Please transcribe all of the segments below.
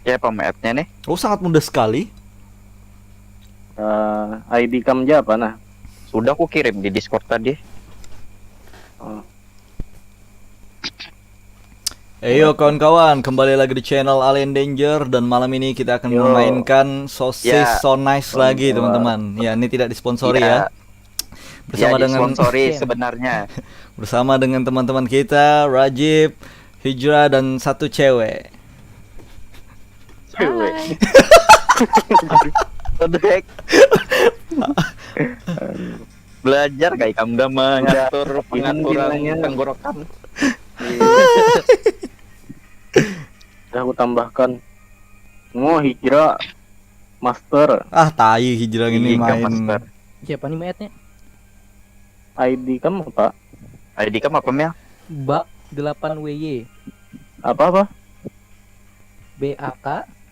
Ya pemainnya nih. Oh, sangat mudah sekali. ID Kamja apa nah? Sudah aku kirim di Discord tadi. Oh, Ayo kawan-kawan, kembali lagi di channel Alien Danger. Dan malam ini kita akan Yo. memainkan sosis Ya. so nice lagi teman-teman. Ya, ini tidak disponsori ya. Bersama Ya dengan disponsori sebenarnya. bersama dengan teman-teman kita, Rajib, Hijra, dan satu cewek. Cewek. Odek. Belajar kayak kamu gak mengatur pengaturan bilangnya. tenggorokan. Udah aku tambahkan. Hijra Master Ah, tai Hijra ini Iya, main. Master. Siapa nih mayatnya? ID kamu apa? ID kamu apa Mel? Bak 8WY. Apa? BAK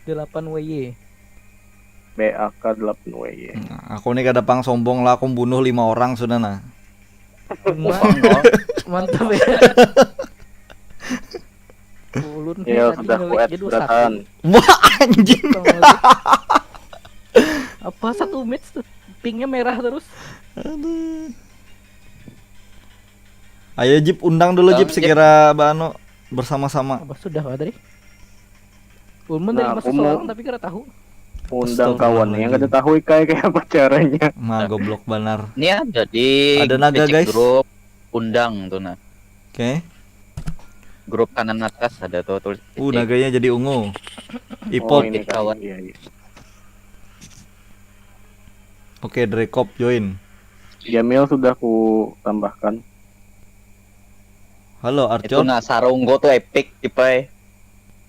8WY. BAK 8WY. Nah, aku ini kada pang sombong lah, aku bunuh 5 orang sudah nah. Mantap ya. Ulun Ya tadi sudah ngelik kuat dia 21. beratan. Wah, anjing. Apa satu match tuh pingnya merah terus. Aduh. Ayo Jip, undang dulu Jip Jip. sekira Bano bersama-sama. Apa sudah Pak tadi? Ulun Nah, dari aku seseorang mau- tapi kira tahu. Undang kawan yang Astagfirullahaladzim. gak tahu kayak apa caranya. Mah goblok benar. Ini ada di Ada naga, picik guys. grup undang tuh nah. Oke. Grup kanan atas ada tuh tulis picik. Naganya jadi ungu. Ipop. ini kawan. Iya. Oke, Drekop join. Jamil sudah ku tambahkan. Halo Itu Arcon. nah sarunggo tuh epic tipe.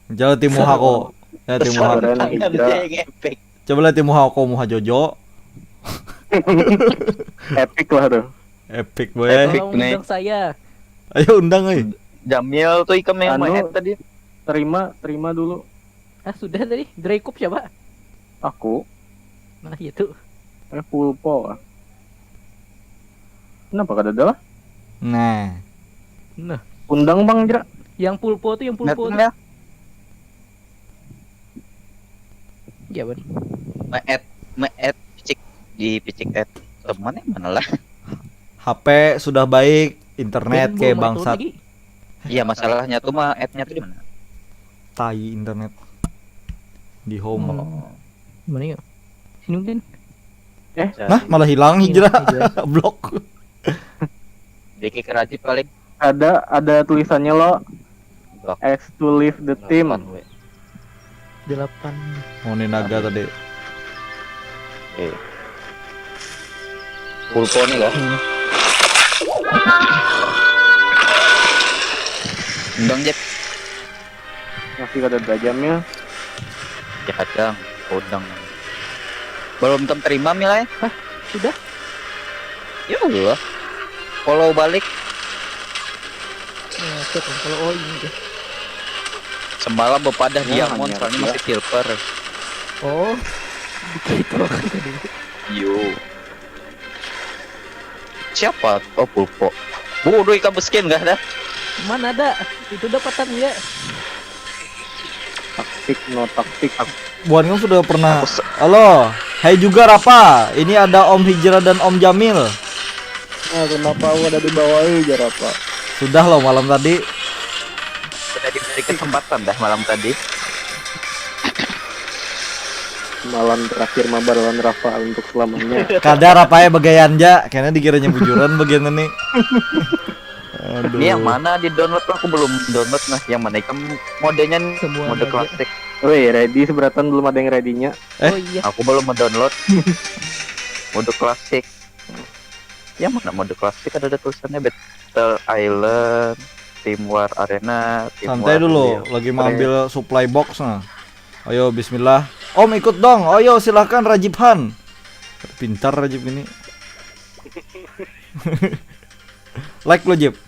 Jauh Timuha ko. Ya Timuha. Saudara Tangan Hijra. dia yang epic. Coba lihat Timuha ko Muha Jojo. Epic lah tuh. Epic boy. Epic. Tolong nih. undang saya. Ayo undang euy. Jamil tuh ikam yang Anu. main tadi. Terima dulu. Ah sudah tadi. Dreykup siapa? Aku Nah itu. Pulpo. Kenapa kada ada lah? Nah. Nah, Undang Bang Jra. yang pulpo tuh yang pulpo tuh. Net Ya bang. me-add picik di picik add teman yang mana lah. HP sudah baik, internet Ben, kayak belum main turun bangsat. lagi. Iya masalahnya tuh mah add-nya tuh di mana? Tai internet. Di home. Oh. Gimana ya? Sini mungkin. Nah, malah hilang Hijra. Hijra. Blok. Diki kerajit paling Ada tulisannya lo. blok X to leave the team. 8. Oh, ini naga tadi. Pulpo nih lah. Undang Jet. Masih kada ada Jamil. Ya kadang undang. Belum terima Milay. Sudah? Ya Allah. Follow balik Ya, cek kalau ini deh. semalam bepadah Oh, diamond hanya soalnya dia. masih silver. Oh. Begitu kan tadi. Yo. Siapa? Oh Pulpo. Bodoh ikan beskin gak ada. Mana ada? Itu dapatan ya. Taktik no taktik. Buan kamu sudah pernah. Aku se- Halo. Hai juga Rapa. Ini ada Om Hijra dan Om Jamil. Nah, kenapa aku ada di bawah aja apa? Sudah loh malam tadi. Sudah diberi kesempatan dah malam tadi. Malam terakhir mabar lawan Rafa untuk selamanya. Kadar apa ya bagayanja. Kayaknya dikiranya bujuran bagian ini. Aduh. Ini yang mana di download aku belum download nah. Yang mana ikan modenya nih, Semua mode aja. klasik. Woi, ready seberatan belum ada yang ready-nya. Eh? Oh iya. Aku belum mendownload mode klasik. Yang mana mode klasik ada tulisannya Battle Island, Team War Arena, Team Santai War dulu, Real. lagi mau ambil supply box nah. Ayo bismillah. Om ikut dong. Ayo silahkan Rajib Han. Pintar Rajib ini. Like lo Jib.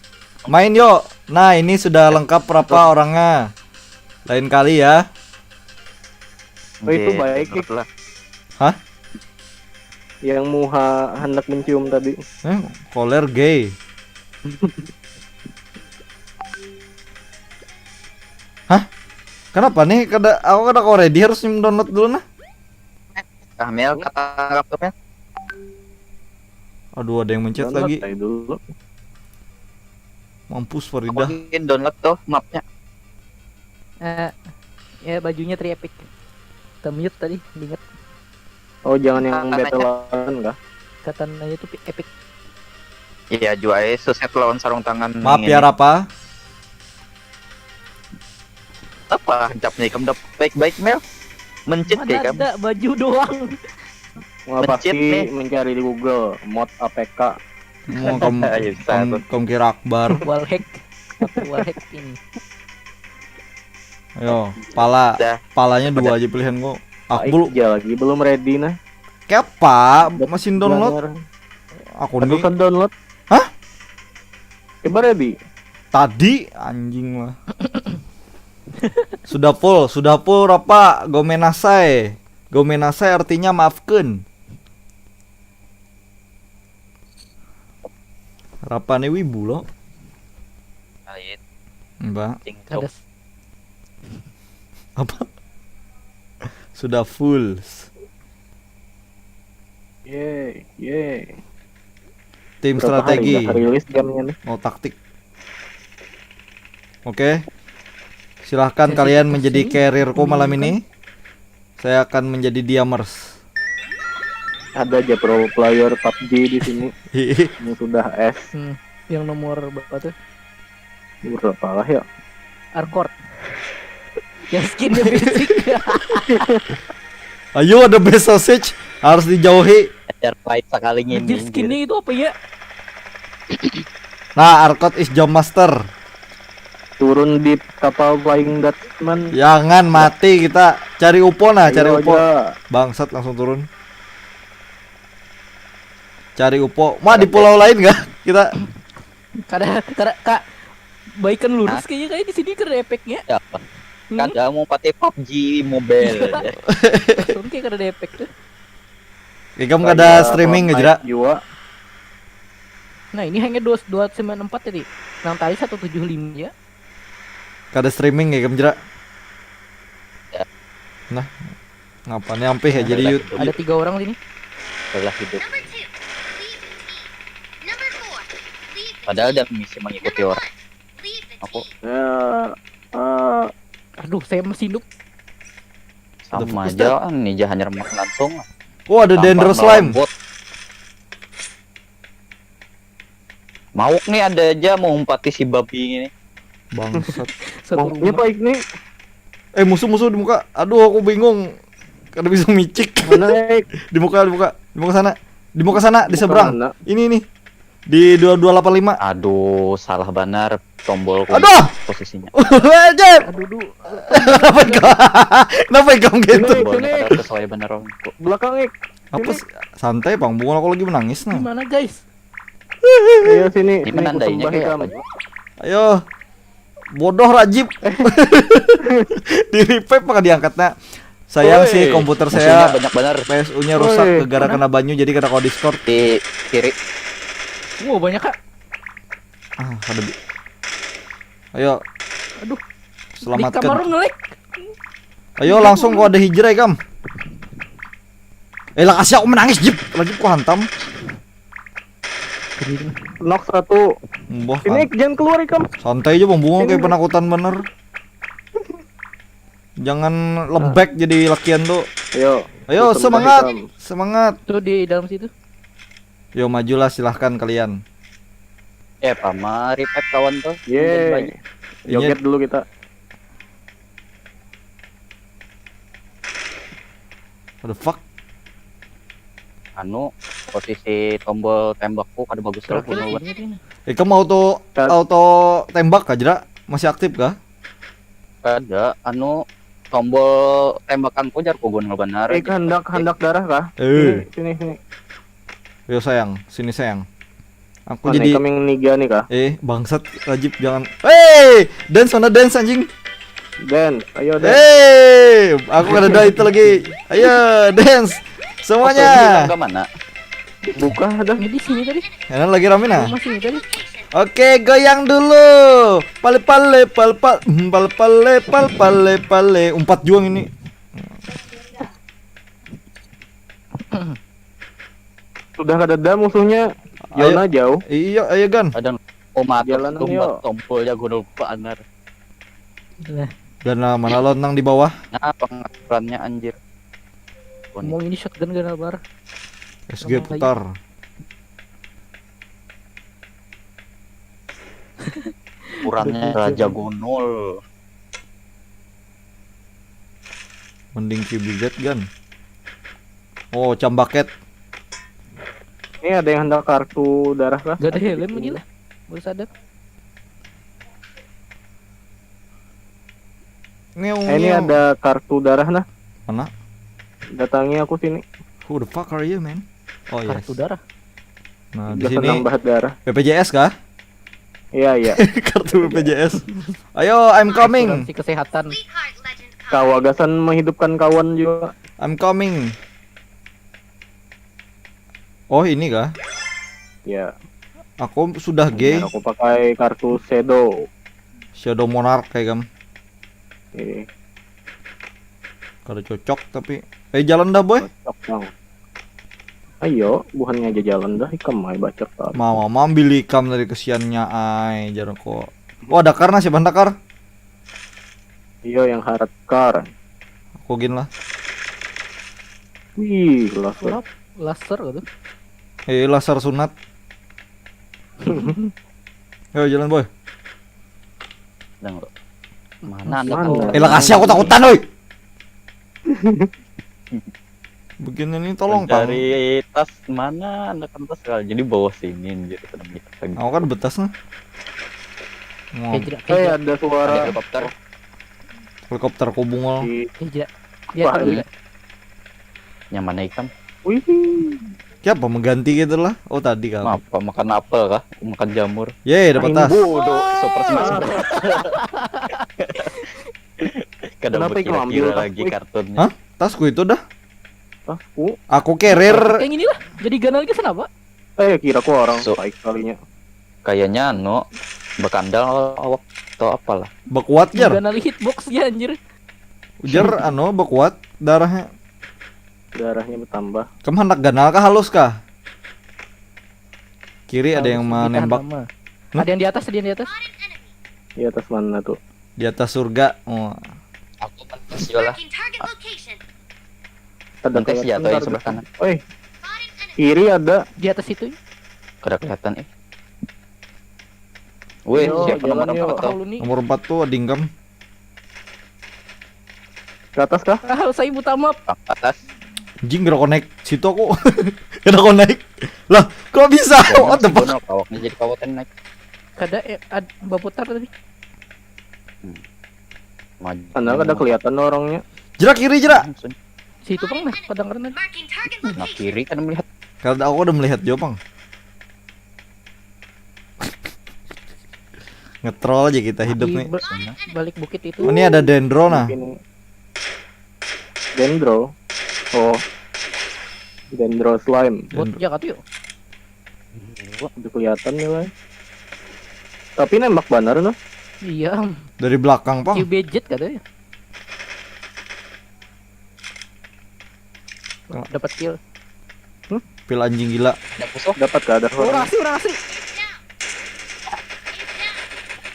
Main yuk. Nah, ini sudah lengkap berapa orangnya. Lain kali ya. Oh, itu Oke, baik, download lah. Yang Muha hendak mencium tadi. Koler gay. Hah? Kenapa nih? Aku kada kau ready harus download dulu nah. Mel kata laptopnya. Aduh, ada yang mencet Download lagi. aja dulu. Mampus Aku Farida. ingin download tuh mapnya. Ya bajunya 3 epic. Kita mute tadi, inget Oh, jangan yang Katanya. battle kah? katanya tuh epic. Iya, juai suset lawan sarung tangan. Maaf ini. ya Rapa. Apa? Japnya kamu udah baik-baik Mel. Mencit Mana kayak kamu. ada baju doang. Wah, Mencit pasti nih. mencari di Google mod APK. Mau kamu Ya, bisa tuh. kamu kira Akbar. Wallhack. Wallhack ini. Ayo, pala. Udah. Palanya 2 aja pilihan kok. Aku belum Aja lagi belum ready nah. kepa masih download. Aku nih Terusan download. Hah? Coba ready. tadi anjing lah. Sudah full Rapa. Gomenasai. Gomenasai artinya maafkan. Rapa nih wibu loh. Ait, Mbak, cincong. Ada apa? Sudah full. Yeay. Tim Berapa hari strategi. udah rilis gamenya nih? Mau taktik. Oke. Silahkan Sesi kalian kesini, menjadi carrierku malam membingungkan. ini. Saya akan menjadi diamers. Ada aja pro player PUBG di sini yang sudah S. yang nomor berapa tuh? Berapa lah ya? Arkord. Yang skinnya basic. Ayo ada best sausage harus dijauhi. Ajar fight sekali Anjir ini. skinnya itu apa ya? Nah, Arkot is jump master. Turun di kapal Flying Dutchman. Jangan mati kita. Cari UPO nah, cari Ayo UPO. aja. Bangsat langsung turun. Cari UPO. Ma di pulau lain enggak? Kita Kada Kak. Baikan lurus kayaknya kayak di sini kada efeknya. Siapa? Kagak mau pakai PUBG mobile. Langsung kayak kada ada efek tuh. kamu enggak ada Kayak streaming Fortnite enggak, Jera? Juga. Nah ini hanya 294 tadi. Nang tadi 175 ya. Enggak ada streaming ya, kamu Jera? Ya. Nah, ngapa nyampe ya jadi yut. Ada 3 orang sini. Setelah hidup. Padahal udah misi mengikuti orang. Aku Aduh, saya masih hidup. sama fokus aja nih jahan nyermak langsung. Oh, ada Tanpa Dendro melawan slime. bot. Mauk nih ada aja mau umpati si babi ini. Bangsat. Satu Maunya rumah. baik nih. Musuh-musuh di muka. Aduh, aku bingung. Kada bisa micik. Mana Ek? Di muka sana. Di muka sana, di Muka seberang. mana? Ini. Di 2285. Aduh, salah benar tombol Aduh! posisinya. Ajar. Aduh. Kenapa kamu gitu? Tombolnya pada sesuai benar om. Belakang Ek. Apa sih? Santai, Bang. Bunga aku lagi menangis nah. Gimana guys? Ayo sini. Ini menandainya kusembah kayak hitam. apa? Ju? Ayo. Bodoh Rajib. Di revive maka diangkatnya. Sayang Woi, sih komputer musuhnya saya banyak benar PSU-nya rusak Woi, gara-gara kena banyu jadi kada kau Discord. di kiri. Wow, banyak Kak. Ada Ayo. Aduh. Di kamar Selamatkan. ngelek. Ayo langsung kau ada hijrah ya, Kam. Lah kasih aku menangis, Jip. Lagi ku hantam. Knock satu. Mbah. Sini Ek, jangan keluar Ikam. Santai aja Bang Bunga kayak penakutan bener. Jangan lembek jadi lakian tuh. Ayo Kusembah semangat. hitam. Semangat. Tuh di dalam situ. Yo majulah silahkan kalian. Pama revive kawan tuh. Yeay. Joget dulu kita. What the fuck? Anu posisi tombol tembakku kada bagus terus Terakhir buat. ini. Kamu auto tembak kah Jera? Masih aktif kah? Kada anu tombol tembakanku jar kugun benar. Ek hendak darah kah? Sini. Yo sayang, sini sayang. Aku Mana jadi kami niga nih kah? bangsat Rajib jangan. Hey, dance mana dance anjing. Dan, ayo Dan. Hey, aku ada itu lagi. Ayo dance semuanya. Ke mana? Buka dah. Ini di sini tadi. Enak lagi rame nah. Masih ini tadi. Oke, goyang dulu. Pale pale pal pal pal pale pal pale pale. Umpat juang ini. Sudah kadada musuhnya. Ayo. Yona jauh. Iya, ayo Gan. Kadang omat Jalanan tumbak yuk. tompolnya gue lupa anar. Lah, Dan mana lontang di bawah. Nah, pengaturannya anjir. ngomong ini shotgun gak bar. SG putar. Ukurannya Raja Gonol. Mending QBZ Gan. Oh, cambaket. Ini ada yang hendak kartu darah kah? Gak ada helm gila. Baru sadar. Ngeong, Ini ngeong. ada kartu darah nah. Mana? Datangi aku sini. Who the fuck are you, man? Oh yes. Kartu darah. Nah, di Bisa sini nambah darah. BPJS kah? Iya iya. Kartu BPJS. Ayo, I'm coming. Asuransi kesehatan. Kawagasan menghidupkan kawan juga. I'm coming. Oh, ini kah? Ya. Aku sudah gay. Aku pakai kartu Shadow. Shadow Monarch kayak gam. Oke. Kada cocok tapi jalan dah boy. Cocok bang. Ayo, bukannya aja jalan dah, ikam ay bacot tadi. Mau ambil ikam dari kesiannya ay jarang kok. Oh, ada karena siapa kar? Iya yang hardcore. Aku gin lah. Wih, laser. Sulap. Laser gitu. Laser sunat. Ayo jalan boy. Dan mana anda Mana? tahu? Lah kasih aku takutan oi. Begini nih tolong Pang. Dari tas mana anda kan tas kali. Jadi bawa sini anjir kadang gitu lagi. Aku kan betas nah. Kejrak, Ada suara Ada helikopter. Helikopter ku bungol. di. kejrak. Dia Wah, tahu ini. nggak? Yang mana ikan? Wih. Siapa mengganti gitu lah? Oh tadi kah? Apa makan apel kah? Makan jamur. Yeay dapat tas. Bodoh, super smash bro. Kadang Kenapa ikan ambil berkira-kira tas? lagi Wih. kartunnya. Hah? Tasku itu dah. Tasku. Aku carrier. Kayak gini lah. Jadi ganal lagi kenapa? Kira ku orang So- baik kalinya. Kayaknya no bekandal awak atau apalah. Bekuat jar. Ganal hitbox ya anjir. Ujar bekuat darahnya. Darahnya bertambah. Kamu hendak ganal kah halus kah? Kiri ada yang Harus ditahan menembak lama. Hah? Ada yang di atas, ada yang di atas. Di atas mana tuh? di atas surga. Oh. Aku Pantasio lah. Marking target location. Ada Pantasio kayak atau yang sebelah kanan. Oi, kiri ada. Di atas itu. Kada kelihatan eh. Weh, Yo, siapa nomor jalan, yo. 4 tuh? Kalau nih. Nomor 4 tuh Adingkam. Ke atas kah? Ah, saya buta map. Atas. Anjing gak connect situ aku. Gak connect. Lah, kok bisa? What the fuck? Kawaknya jadi kawasan naik. Kada baputar tadi. Maju. Sana ada kelihatan orangnya. Jerak kiri jerak. Situ pang nah, padang karena. Marking target Nah location. kiri kan melihat. Kalau aku udah melihat Jopang. Ngetrol aja kita hidup nih. Balik bukit itu. Oh, ini ada dendro nah. Ini Dendro. Oh. Dendro slime. Bot Jakarta yuk. Udah kelihatan nih, Bang. Tapi nembak banar noh. Iya, Dari belakang, Pang. QBZ katanya. Dapat kill. Pil anjing gila. Ada musuh. Dapat ke ada orang. Orang asli.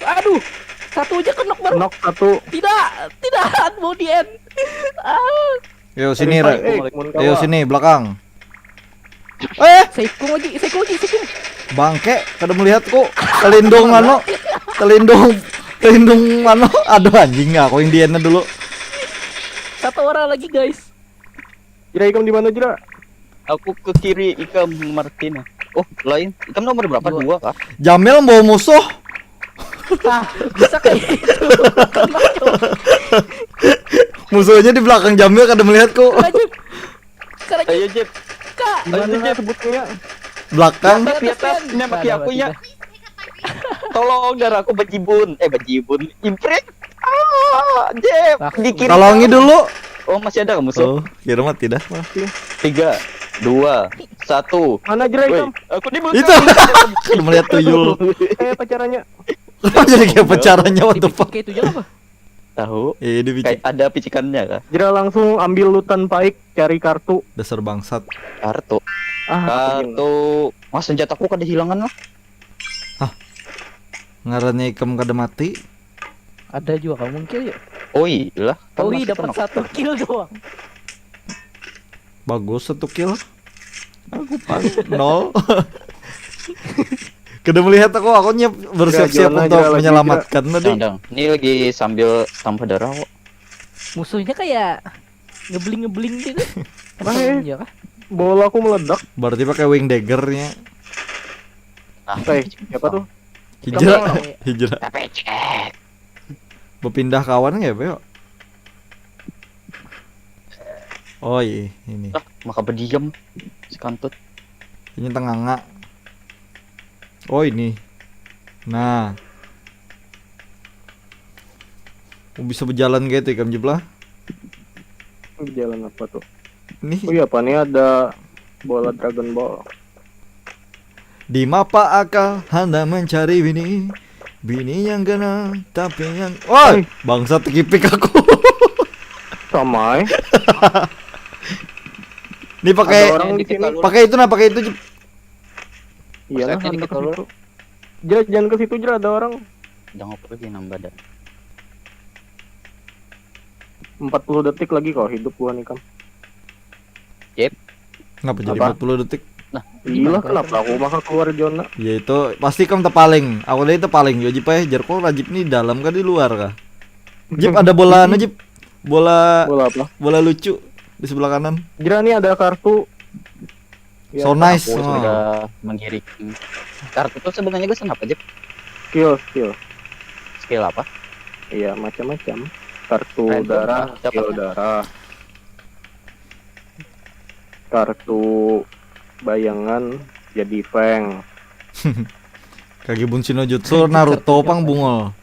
Aduh, satu aja kenok baru. Knock satu. Tidak, mau di end. Ah, Yo sini, mun Ayo kawa. sini belakang. Seikung lagi. Bangke, kada melihatku. Telindung mano. Telindung mano. Aduh anjing aku yang diana dulu. Satu orang lagi guys. Jira ikam di mana Jira? Aku ke kiri Ikam Martina. Oh lain. Ikam nomor berapa? Dua. 2 kah? Jamil bawa musuh. Ah, bisa kayak gitu. Kenok, coba. Musuhnya di belakang Jamil kada melihatku. Lanjut. Sekarang Ayo Jep. Kak. Di mana sebutnya? Belakang. Di atas. Ini maki aku ya. Tolong darah aku bajibun. Bajibun. Impret. Jep. Ah, Di kiri. Tolongi dulu. Oh masih ada kamu musuh? Oh, kira mah tidak. Masih. 3. 2, 1. Mana Jera hitam? Aku di belakang. Itu kan melihat tuyul. Kayak pacarannya. Apa jadi kayak pacarannya what the fuck? Kayak itu apa? Tahu. Ini Kayak ada picikannya kah? Jera langsung ambil lutan paik, cari kartu. dasar bangsat. Kartu. Kartu. Mas senjataku kada hilangan lah. Ngarannya ikam kada mati. Ada juga kamu kill ya? Oh iya lah. Kan Oh masih dapat pernah. 1 kill doang. Bagus 1 kill. Aku pas 0. Kada melihat aku nyiap bersiap-siap Jona, untuk Jera lagi, menyelamatkan tadi. Dang. Ini lagi sambil tanpa darah kok. Musuhnya kayak ngebling gitu. Eh. Iya kah? Bola aku meledak. Berarti pakai wing daggernya. Nah, Siapa tuh? Hijrah. Kamu- Hijrah. Pecek. Berpindah kawan ya, Beo? Oh iya, ini. Ah, maka berdiam si kantut. Ini tenganga. Oh ini. Nah. Oh, bisa berjalan gitu ikam jeblah. Jalan apa tuh? Nih. Oh iya, apa nih ada bola Dragon Ball. Di mapa akal Anda mencari bini. Bini yang kena tapi yang woi, bangsa tekipik aku. Sama Nih pakai Ada orang di sini. pakai itu nah, pakai itu. Jep. Iya lah, Persetnya anda dikit ke dulu. situ. Jera, jangan ke situ Jera, ada orang. Jangan apa lagi nambah dah. 40 detik lagi kok hidup gua nih, Kam. Ngapa jadi Apa? 40 detik? Gila, kenapa aku maka keluar zona? Ya itu pasti kamu terpaling. Aku lihat terpaling. Yo Jip Jarko Rajib nih dalam kah di luar kah? Jip ada bola anu Jip. Bola Bola apa? bola lucu di sebelah kanan. Jera nih ada kartu. Ya, So nice. Aku Oh. sudah mengirim. Kartu itu sebenarnya gue kenapa aja? Skill. Skill apa? Iya, macam-macam. Kartu Random, darah, Pak. Siapa? skill darah. Kartu bayangan jadi Feng. Kage Bunshin no Jutsu Naruto pang bungol.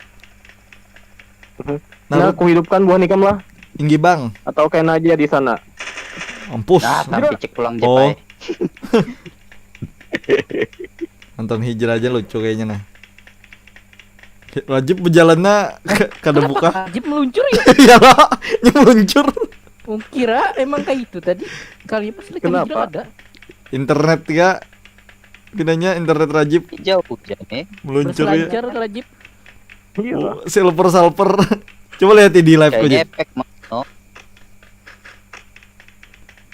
Nah, Naruto aku hidupkan buah nikam lah. tinggi bang. Atau Ken aja di sana. Mampus. Nah, tapi cek pulang Oh. Jepai. Nonton hijrah aja lucu kayaknya nah. Rajib berjalannya kada buka. Ajib meluncur ya? Iya lah, meluncur. Kira emang kayak itu tadi. Kali pas lagi Kenapa? ada. Internet ya. Pinanya internet Rajib Jauh jadi. meluncur ya. Berselancar Rajib. Iya lah. Oh, silver. Coba lihat di live ku Kayaknya Jip. efek no.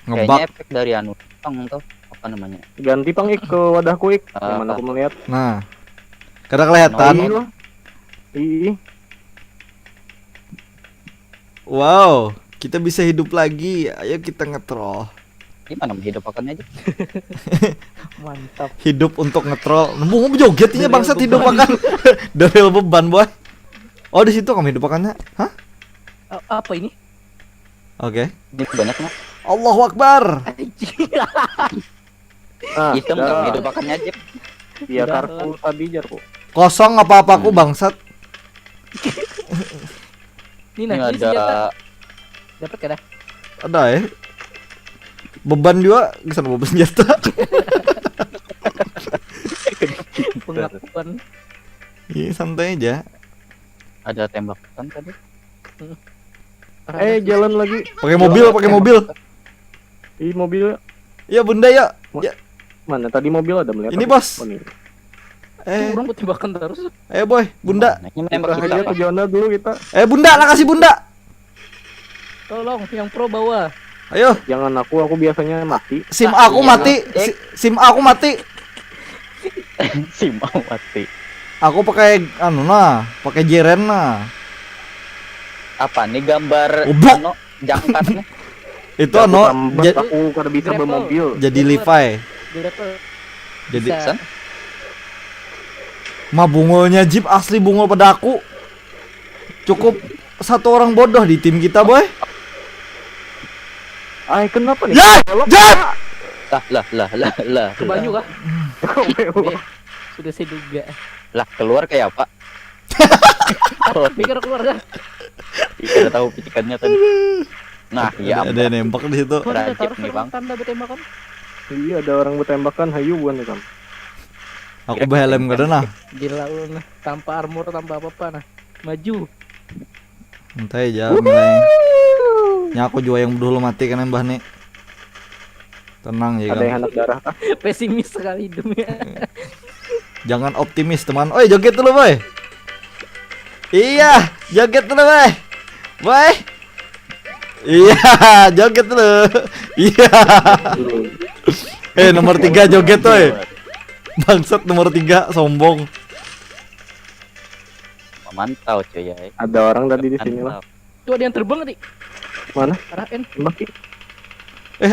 Kayaknya Ngebak. efek dari anu pang tuh apa namanya? Ganti pang Ik ke wadahku Ik. Yang mana aku melihat. Nah. Kada kelihatan. Iya lah. Ih, Wow, kita bisa hidup lagi. Ayo kita ngetrol. Gimana menghidupakannya aja? Mantap. Hidup untuk ngetrol. Nemu joget ini Dari bangsat beban. hidup akan. Dari beban, boy. Oh, di situ kamu hidup akannya. Hah? Apa ini? Oke. Ini banyak mah. Allahu Akbar. nah, Hitam darah. nggak menghidupakannya aja. Iya kartu tadi Jarku. Kosong apa-apaku bangsat. Ini Ini nah, ini senjata. ada Dapat kada? Ada ya. Beban juga bisa bawa senjata. Pengakuan. Iya, santai aja. ada tembakan tadi. Jalan lagi. Pakai mobil. Ih, mobil. Iya, Bunda ya. Ya. Mana tadi mobil ada melihat? Ini, aku. Bos. Oh, ini. Orang buat tembakan terus. Ayo boy, Bunda. Nah, ini menembak Kita kita aja apa? ke zona dulu kita. Bunda, lah kasih Bunda. Tolong yang pro bawa. Ayo, Jangan aku biasanya mati. SIM Ah, aku iya, mati. Bang. SIM aku mati. Si mau mati. Aku pakai anu nah, pakai Jiren nah. Apa nih gambar Goblok. anu jangkarnya? Itu anu Tambah aku kada bisa Grapple. bermobil. jadi Levi. Di level Jadi bisa. San? mah bungulnya Jeep asli bungul pada aku. Cukup satu orang bodoh di tim kita, boy. Ay, kenapa nih? Ya, Belok. Jeep. Lah. Ke Banyu kah? Sudah saya duga. Lah keluar kayak apa? Oh, Pikir keluar dah. tidak tahu picikannya tadi. Nah, ya Ada yang nembak di situ. Oh, ada Rajib taruh nih, Bang. tanda bertembakan. Iya ada orang bertembakan hayu bukan ya, Kam? Aku behelm kada nah. Gila lu nah, tanpa armor tanpa apa-apa nah. Maju. Entai aja mulai. Nya aku juga yang dulu mati kan mbah nih. Tenang ya Ada kan. yang anak darah kah? Pesimis sekali hidupnya. Jangan optimis teman. Oi joget dulu boy. Iya, joget dulu boy. Boy. Iya, joget dulu. Iya. Nomor 3 joget woy. Bangsat nomor 3 sombong. Memantau cuy ya. Ada orang tadi di sini lah. Tuh ada yang terbang tadi. Mana? Arah N. Tembak.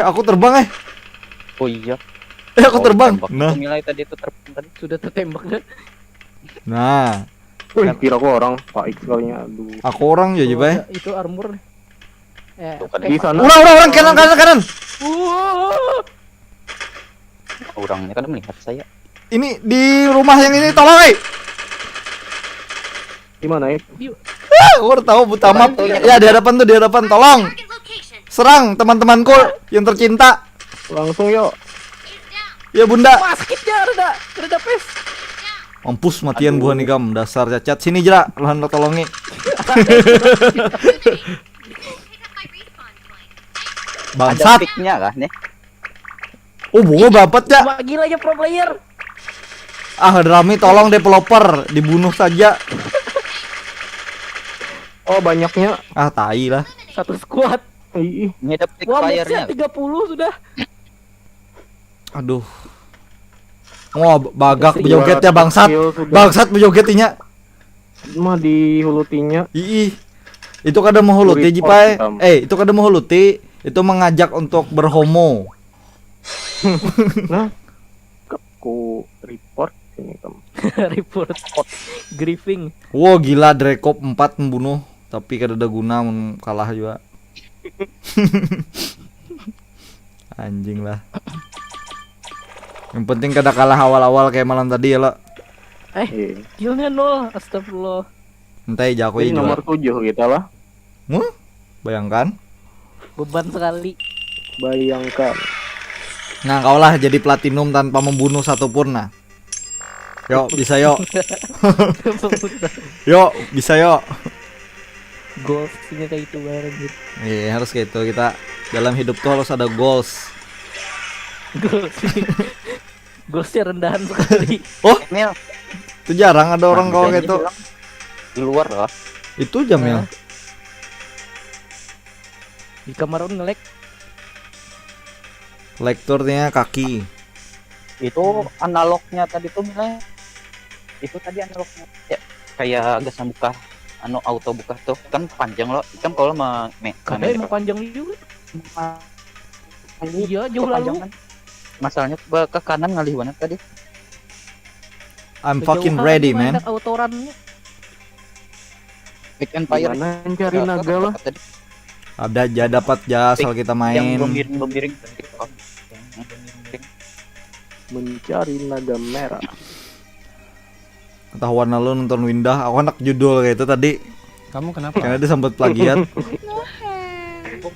Aku terbang Oh iya. aku terbang. Tembak. Nah. Nilai tadi itu terbang tadi. Sudah tertembak dan Nah, Wih, kira aku orang. Pak X kalinya. Aduh. aku orang ya Bay. itu armor nih. Tuh kan. Di sana. Orang kanan. Orangnya kan melihat saya. Ini di rumah yang ini tolong Di mana ya? Aku udah tahu buta map. Ya di hadapan tolong. Serang teman-temanku yang tercinta. Langsung yuk. Ya bunda. Sakitnya reda pes. Mampus matian buah nikam dasar cacat. Sini jera, lahan lo tolongi. Ada Bangsat. picknya kah nih? Oh bunga bapat ya. Wah gila aja pro player. Rami tolong developer dibunuh saja. Oh banyaknya. Tai lah. Satu squad. Ih, Ini ada pick Wah fire-nya. match-nya 30 sudah. Aduh. Bagak Dua bejoget ya bangsat. kill sudah. Bangsat bejogetinya. Mah di hulutinya. Itu kada mau huluti Report jipai. hitam. Itu kada mau huluti. Itu mengajak untuk berhomo. Nah, aku report sini Kam. Report. Griefing. Wow gila Drekop 4 membunuh. Tapi kada ada guna kalah juga. Anjing lah. Yang penting kada kalah awal-awal kayak malam tadi ya lo. Iya. Killnya 0. Astagfirullah. Entai jago Ini juga. nomor 7 kita lah. Bayangkan. Beban sekali. Bayangkan. Nah kau lah jadi platinum tanpa membunuh satupun nah. Yuk bisa yuk. Yuk bisa yuk. Goalsnya kayak itu bareng gitu. Iya harus kayak itu, kita dalam hidup tuh harus ada goals. Goalsnya rendahan sekali. Emil, Itu jarang ada orang kalau kayak itu. di luar loh. Itu Jamil. Di kamar on nge-lag. Lekturnya kaki. Itu analognya tadi tuh Mila. Itu tadi analognya. Ya, kayak gasan buka auto buka tuh kan panjang loh. Kan kalau Kada emang panjang juga. Iya jauh lalu. Masalahnya ke kanan ngalih mana tadi? I'm fucking ready man. Autorannya. Pick and fire. Gimana cari naga lah. Tadi Ada aja dapat aja asal kita yang main. membiring. Mencari naga merah. Ketahuan lu nonton Windah, aku anak judul kayak itu tadi. Kamu kenapa? Karena dia sempat plagiat.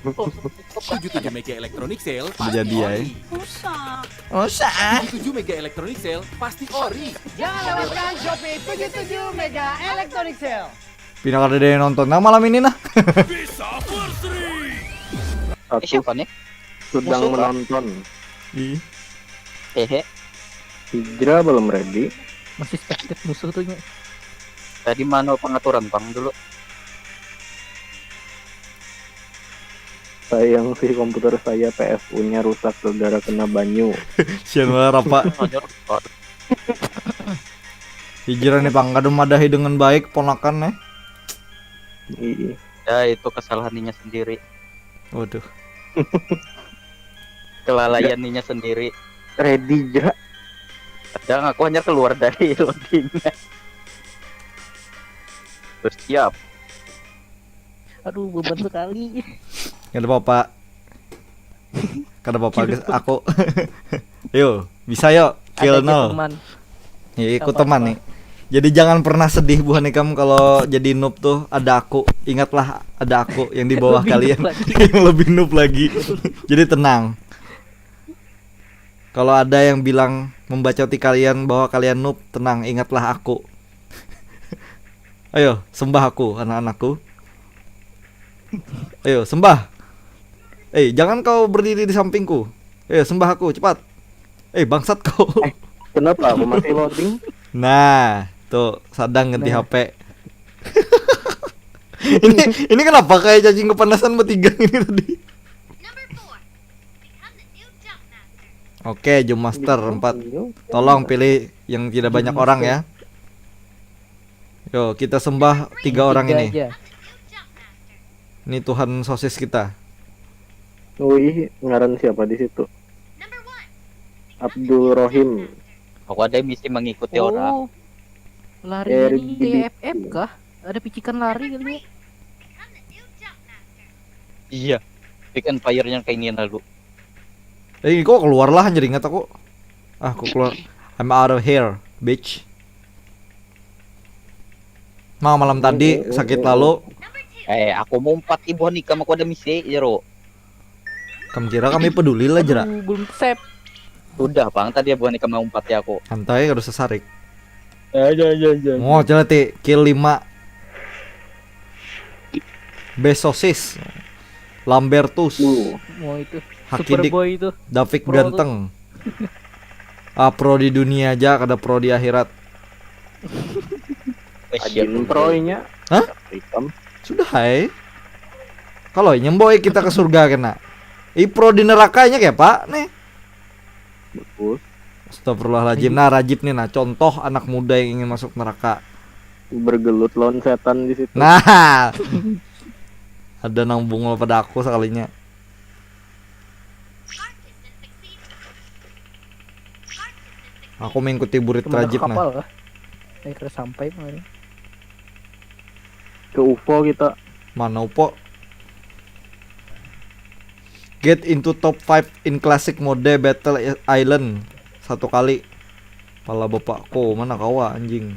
77 Mega Electronic Sale Udah jadi ya. Usah 77 Mega Electronic Sale pasti ori. Jangan lewatkan Shopee 77 Mega Electronic Sale. Pindah kada ada yang nonton nah malam ini nah. Satu Siapa nih? sedang Musuh, Kak. menonton. Ih, Hehe. Hijrah belum ready. Masih spectate musuh tuh nya. Tadi manual pengaturan Bang dulu. Sayang sih komputer saya PSU-nya rusak gara kena banyu. sian apa? Hijrah nih Pang, kadang madahi dengan baik ponakan Iya. Ya itu kesalahannya sendiri. Waduh. Kelalaiannya sendiri. Ready ja. Kadang aku hanya keluar dari loadingnya. Bersiap. Aduh beban sekali. Gak ada apa-apa. Gak ada apa-apa guys, aku. Yo, bisa yuk. Kill Ada aja nol. teman. Ya ikut Apa-apa. teman nih. Jadi jangan pernah sedih buah nih kamu kalau jadi noob tuh ada aku. Ingatlah ada aku yang di bawah Lebih kalian noob lagi. yang lebih noob lagi. Jadi tenang. Kalau ada yang bilang membacoti kalian bahwa kalian noob, tenang, ingatlah aku. Ayo, sembah aku, anak-anakku. Ayo, sembah. Jangan kau berdiri di sampingku. Ayo, sembah aku, cepat. Bangsat kau. Kenapa aku masih loading? Nah, tuh Sadang ganti Nah. HP. ini kenapa kayak cacing kepanasan bertiga ini tadi? Oke, Jump Master 4. Tolong pilih yang tidak banyak Jump orang Master. ya. Yo, kita sembah 3 orang Tiga ini. aja. Ini Tuhan sosis kita. Wih, ngaran siapa di situ? Abdul Rohim. Aku ada misi mengikuti orang. Oh, lari ini RGB. kayak FF kah? Ada picikan lari kali ya? Iya. Pick and fire-nya kayak ini lalu. Kok keluar lah anjir, ingat aku. Kok keluar. I'm out of here, bitch. Malam tadi sakit lalu. Aku mau 4 ibu nikah aku ada misi, Jero. Kamu kira kami peduli lah Jera? Aduh, belum save. Udah, Bang, tadi ibu nikah mau 4 ya aku. Santai, gak usah sarik. Ya. Oh, jelati kill 5. Besosis. Lambertus. Mau itu Hakidik. Superboy itu. Davik Pro ganteng. Pro di dunia aja, kada pro di akhirat. Ajin Pro-nya. Hah? Hitam. Sudah hai. Kalau nyemboy kita ke surga kena. Pro di nerakanya kayak Pak nih. Bagus. Astagfirullahaladzim. Nah, Rajib nih, nah contoh anak muda yang ingin masuk neraka. Bergelut lawan setan di situ. Nah, ada nambung pada aku sekalinya. Aku mengikuti burit Kemana Rajib nah. kapal kah? Kira sampai kemarin. Ke UFO kita. Mana Upo? Get into top 5 in classic mode Battle Island 1 kali. Pala bapakku, mana kawa anjing.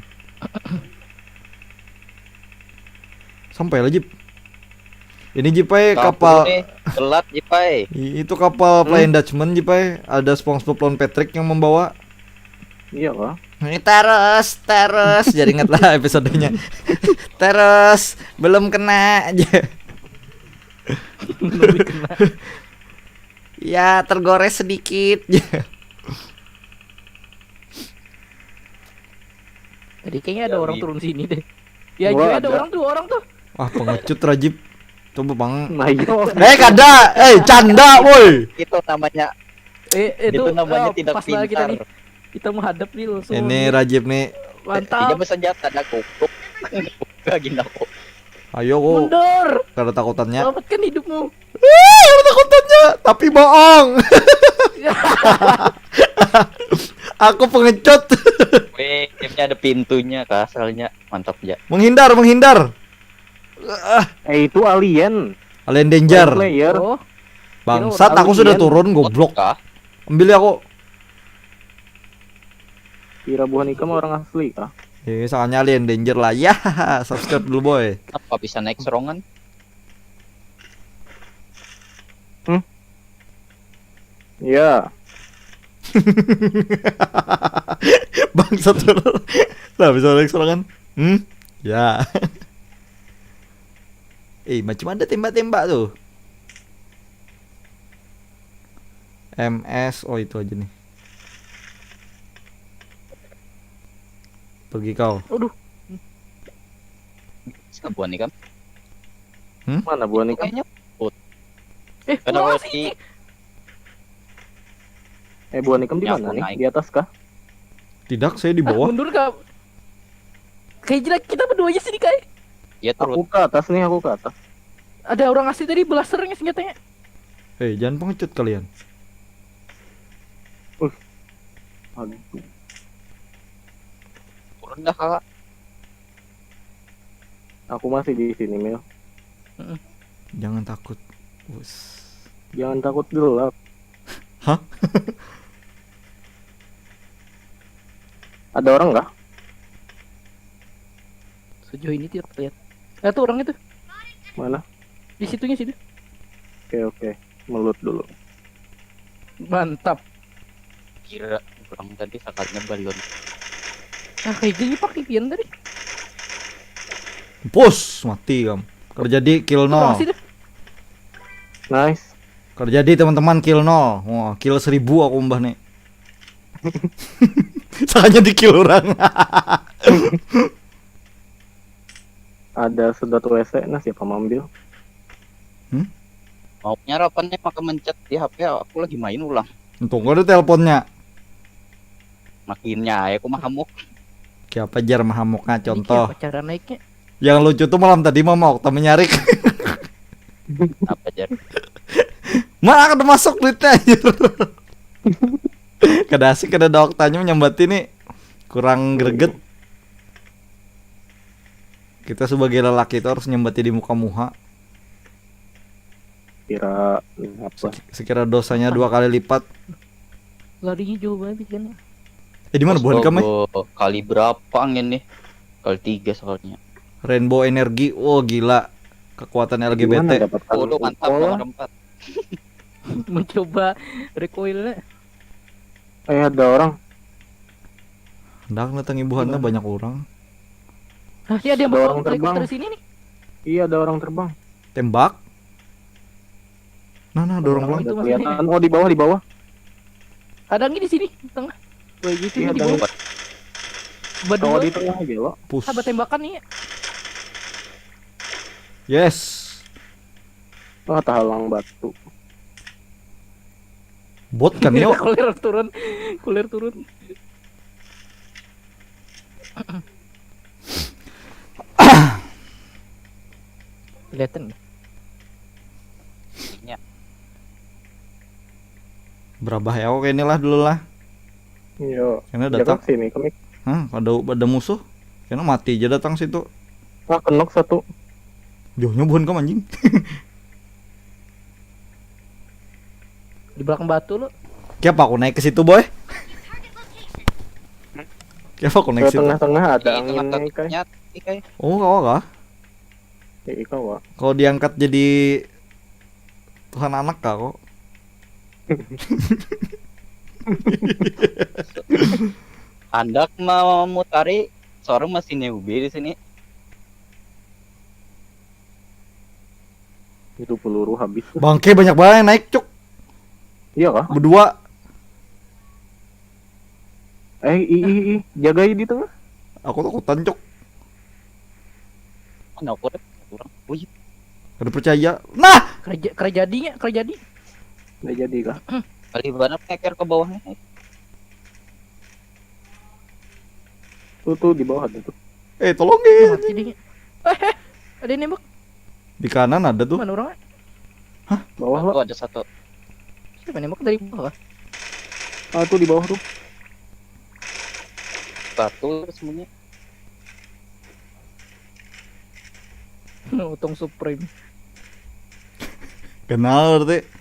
Sampai lah Jip. Ini Jipai kapal Telat Jipai. itu kapal Flying Dutchman Jipai. Ada SpongeBob lawan Patrick yang membawa. Iya kah? Ini terus jadi ingat lah episodenya. Terus belum kena aja. Ya tergores sedikit. Tadi kayaknya ada Ya, orang gitu. turun sini deh. Ya, Gua juga ada ada. orang tuh. Wah pengecut Rajib. Coba bang. Nah iya. Kada. Canda woi. Itu namanya Itu namanya tidak pas banget kita pintar. nih. Kita menghadap nih langsung. Ini Rajib nih. Tidak Mantap. bersenjata ada kupluk. Lagi aku. Ayo kok. Mundur. Kada takutannya. Selamatkan hidupmu. Kada takutannya. Tapi bohong. Aku pengecut. Gamenya ada pintunya kah asalnya. Mantap ya. Menghindar. Itu alien. Alien danger. Player. Oh, Bangsat aku sudah turun goblok. Kah? Ambil ya aku. Kira buah nikah mah orang asli kah? Soalnya alien danger lah. Ya, subscribe dulu boy. Apa bisa naik serongan? Iya. Bangsat dulu. Nah, bisa naik serangan. Ya. Macam ada tembak-tembak tuh. MS, oh itu aja nih. Pergi kau. aduh. Sebuah nih kan? Mana buah nikah? Kayaknya Kenapa Kenapa sih? Buah nikah di Ya, mana aku nih? naik. Di atas kah? Tidak, saya di bawah. Mundur kak. Kayak jelek kita berdua aja sih nih kayak. Ya Aku turun. ke atas nih, aku ke atas. Ada orang asli tadi blasternya senjatanya. Jangan pengecut kalian. Aduh. Turun dah kakak. Aku masih di sini, Mil. Jangan takut. Us. Jangan takut gelap. Hah? Ada orang nggak? Sejauh ini tidak terlihat. Tuh orang itu Mana? di situnya situ. Oke. Melut dulu. Mantap. kira kurang tadi sakalnya balon. Nah kayak gini pakai pian tadi. Pus, mati kamu. Kerja di kill 0. Kurang sih dah. Nice. Kerja di teman-teman kill 0. Wah, kill 1000 aku mbah nih. Soalnya di kill orang. Ada sedot WC, nah siapa mau ambil? Mau nyarapannya pakai mencet di HP aku lagi main ulang. Untung ada teleponnya. Makinnya aku mahamuk. Kayak jar mahamuknya Ini contoh. apa cara naiknya? Yang lucu tuh malam tadi mau tak menyarik. Apa aja? Mana ada masuk duitnya anjir. Kada asik kada ada oktanya menyambati nih. Kurang greget. Kita sebagai lelaki itu harus nyambati di muka-muka. Kira apa? Sekira dosanya 2 kali lipat. Larinya jauh banget kan. Di mana bukan kamu? Kali berapa angin nih? Kali 3 soalnya. Rainbow energi. Oh gila. Kekuatan Gimana LGBT. dapatkan Oh, lu mantap pola? nomor 4. Mencoba recoilnya. Ada orang. Hendak datang ibuhannya banyak orang. Nah, dia ada yang Ada bawa orang terbang. helikopter sini nih. Iya, ada orang terbang. Tembak. Nah, ada orang Orang pulang. itu Ada maksudnya. kelihatan. Oh, di bawah, di bawah. Ada lagi di sini, di tengah. Kayak gitu Iya, di ada. bawah. Berdua. Oh, di tengah aja lo. Pus. Sahabat tembakan nih. Yes. Oh, tahalang batu. Bot kan yo. Kulir turun. Kulir turun. Kelihatan. Berabah ya oke inilah dulu lah. Iya. Karena Jaga datang. sini, komik. Hah, ada musuh. Karena mati aja datang situ. Ah, kenok satu. Jauhnya bukan kamu anjing. Di belakang batu lo. Kenapa aku naik ke situ, boy? Kenapa aku naik Ke ke situ? tengah-tengah ada Di angin nih, Kai. tengah-tengahnya Ikai. Oh, kau kah? Iya, kau wah. Kalau diangkat jadi Tuhan anak kah kok? Hendak mau mutari seorang masih newbie di sini. Itu peluru habis. Bangke banyak banget yang naik, cuk. Iya kah? Berdua. Jagai di tengah. Aku takutan, cuk. Mana aku deh? Kurang. Wih, Ada percaya. Nah, Kerjadinya, kerjadi. Nggak jadi kah? kali mana ngeker ke bawahnya? Tuh di bawah ada tuh. tolongin. Mati dia. Ada yang nembak. Di kanan ada tuh. Mana orangnya? Bawah lo. Oh, ada satu. Siapa yang nembak dari bawah? Ah, tuh di bawah tuh. Batu semuanya. Utong Supreme. Kenal berarti.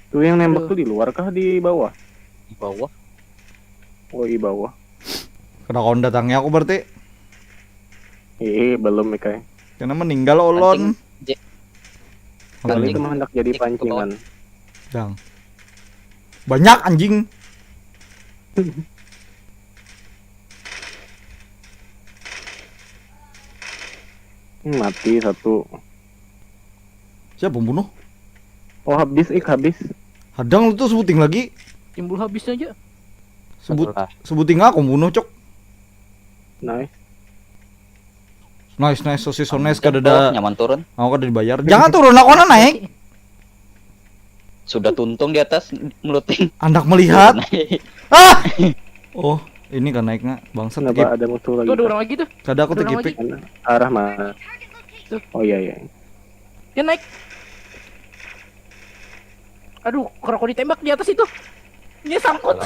Tuh yang nembak Aduh. tuh di luar kah di bawah? Di bawah. Oh, di bawah. Kena kau datangnya aku berarti. Belum ya, Kai. Karena meninggal olon. Kali Anjing. itu hendak jadi Cek ke pancingan. Yang banyak anjing. Mati satu. Siapa pembunuh? Oh, habis habis. Hadang lu tuh sebuting lagi. Timbul habis aja. Setelah. Sebuting aku pembunuh, cok. Nice. Nice sosis nice kada Oh, ada. nyaman turun. Aku kada dibayar. Jangan turun, aku naik. Sudah tuntung di atas meluting. Andak melihat. Naik. Ah. Oh, ini kan naiknya bangsat Kenapa tekip. ada musuh lagi? Tuh ada orang lagi tuh. Kada aku Ada orang tekipik. Mana? Arah mana? Tuh. Oh iya iya. Dia naik. Aduh, kalau ditembak di atas itu. Dia sangkut.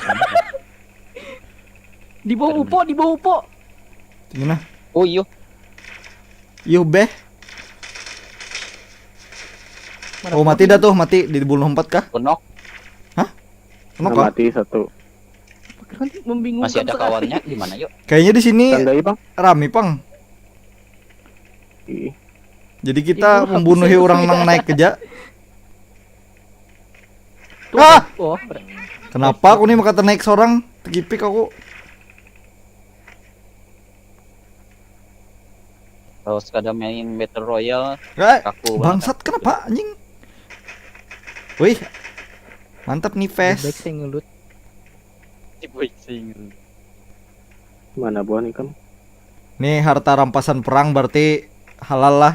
Di bawah upo, di bawah upo. Gimana? Oh iya. Yuh beh. Mana Oh mati dah tuh, mati di bunuh 4 kah? Penok. Kenapa? Mati satu. Nanti membingungkan Masih ada sekali. kawannya di mana yuk? Kayaknya di sini Tandai bang. rame pang. Ih, Jadi kita Ibu, membunuhi habis orang itu nang ya. naik keja. Tuh. Ah! Oh, Kenapa aku nih kata naik seorang? Tegipik aku. Kalau sekadar main Battle Royale, Bangsat kaku banget. kenapa anjing? Wih. Mantap nih baik Ves. saya ngelut. Mana buah nih kan? Nih harta rampasan perang berarti halal lah.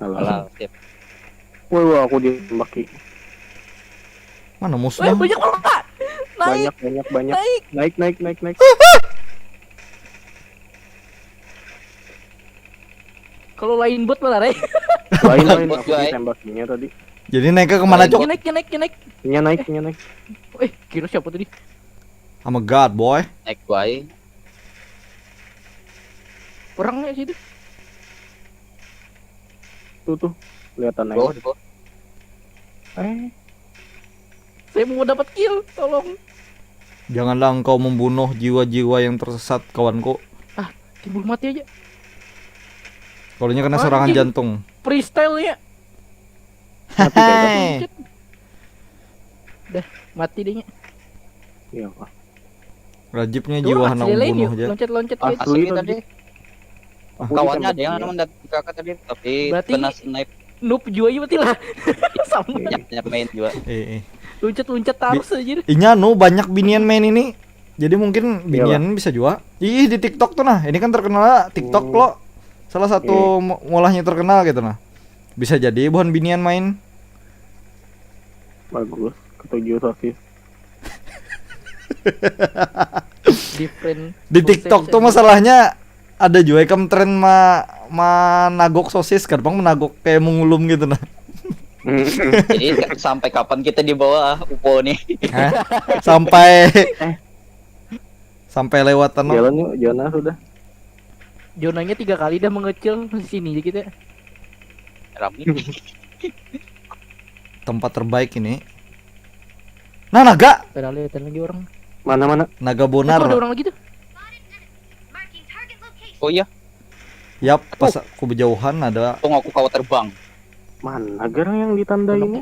Alah. Alah, siap. Woi, aku ditembak Ki. Mana Wah, musuhnya? banyak orang Pak. Naik, Banyak. naik. Naik. Kalau lain bot malah, Rey. Lain Bot, aku guys. ditembakinya tadi. Jadi naik ke kemana cok? Naik. Nya naik. Kira siapa tadi? I'm a god boy. Naik baik. Orangnya situ. Tuh. Kelihatan naik. Bawah, di bawah. Saya mau dapat kill, tolong. Janganlah engkau membunuh jiwa-jiwa yang tersesat kawanku. Timbul mati aja. Kalau kena serangan Anjing. jantung. Freestyle-nya. Hehehe. Loncat. Dah, mati deh nya. Iya, Pak. Rajibnya Tuh, jiwa asli hendak lain membunuh yuk. aja. Loncat aja. Asli Asli tadi. Aku Kawannya ada yang ditembak. mendatangi kakak tadi, tapi Berarti- kena snipe. Noob juga aja mati lah. Sama. Banyak main juga. Loncat terus aja. Inya banyak binian main ini. Jadi mungkin binian bisa juga. Ih di TikTok tuh nah. Ini kan terkenal TikTok lo. Salah satu molahnya terkenal gitu nah. Bisa jadi bukan binian main. Bagus. Ketujuh sosis. Different. Di TikTok tuh masalahnya ada juga ikam tren nagok sosis kadang menagok kayak mengulum gitu nah. Jadi sampai kapan kita di bawah UFO nih? Hah? Sampai lewat tanah. Jalan yuk, Jona sudah. Jonanya 3 kali dah mengecil di sini kita. Rame. Tempat terbaik ini. Nah naga, Padahal lihat lagi orang. Mana? naga Itu bonar. ada orang lagi tuh. Oh iya, Yap, pas aku berjauhan ada. tunggu aku kawat terbang Mana garang yang ditandai ini?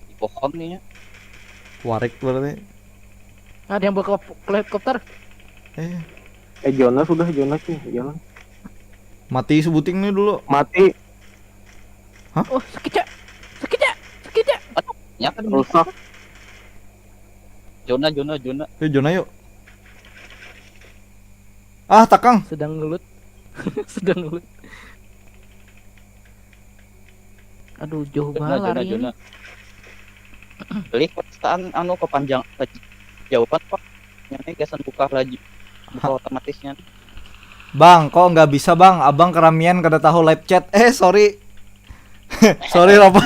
di pohon nih ya. Warik berarti. Ada yang bawa ke helikopter. Jona sudah Sih, jalan. Mati sebuting nih dulu. Mati, Oh, sakit ya. Ya kan rusak. Jona. Jona yuk. Ah, takang. Sedang ngelut. Aduh, jauh banget lari. Jona. Beli kostaan anu kepanjang jauhan pak. Ini gasan buka lagi. Buka otomatisnya. Bang, kok nggak bisa bang? Abang keramian kada tahu live chat. Sorry. Sorry Ropa.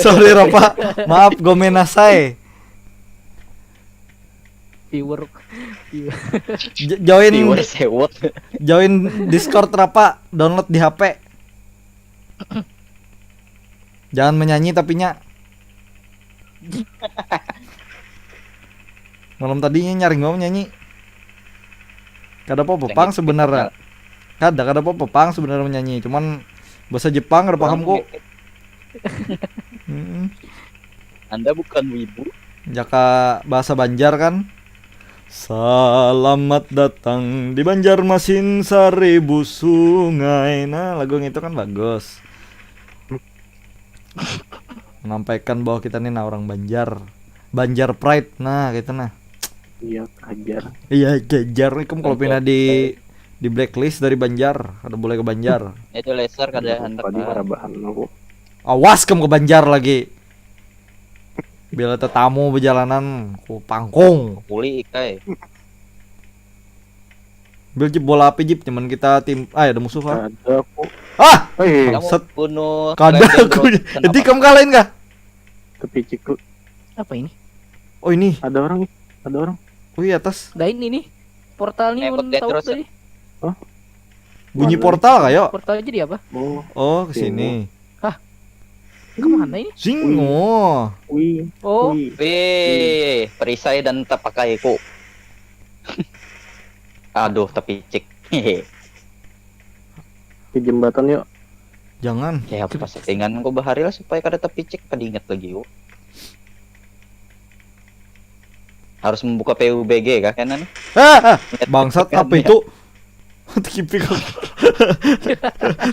Sorry Ropa. Maaf gomenasai. Viewer. Join Discord Rapa. Download di HP. Jangan menyanyi tapi nya. Malam tadinya nyari ngomong nyanyi. Kada apa pang sebenarnya. Kada apa pang sebenarnya menyanyi. Cuman bahasa Jepang kada paham kok. Anda bukan wibu. Jaka bahasa Banjar kan. Selamat datang di Banjarmasin 1000 sungai. Nah lagu yang itu kan bagus. Menampaikan bahwa kita nih orang Banjar. Banjar Pride. Nah gitu nah. Iya, ajar. Iya kejar nih kalau pindah di blacklist dari Banjar. Ada boleh ke Banjar. Itu laser kada hendak. Tadi marabahan aku. Awas kamu ke Banjar lagi. Bila tetamu berjalanan ku pangkung. Puli ikai. Bil jip bola api jip cuman kita tim ada musuh ah. Ada aku. Ah, Kamu set. bunuh. Kada aku. Jadi kamu kalahin kah? Tepi ciku. Apa ini? Oh ini. Ada orang. Wih atas. Dah ini nih. Portal nih Bot mun tahu Tetros, tadi. Bunyi Mana? portal kayak. Portal jadi apa? Oh, Oh, ke sini. Kemana ini? Singo. wih. Oh, Wih. Wih, perisai dan tapakaiku. Aduh, tapi cek. Hehe. Ke jembatan yuk. Jangan. Ya pas settingan kok bahari lah supaya kada terpicik kada ingat lagi yuk. Harus membuka PUBG kah kanan? Bangsat apa itu? Tikipik aku.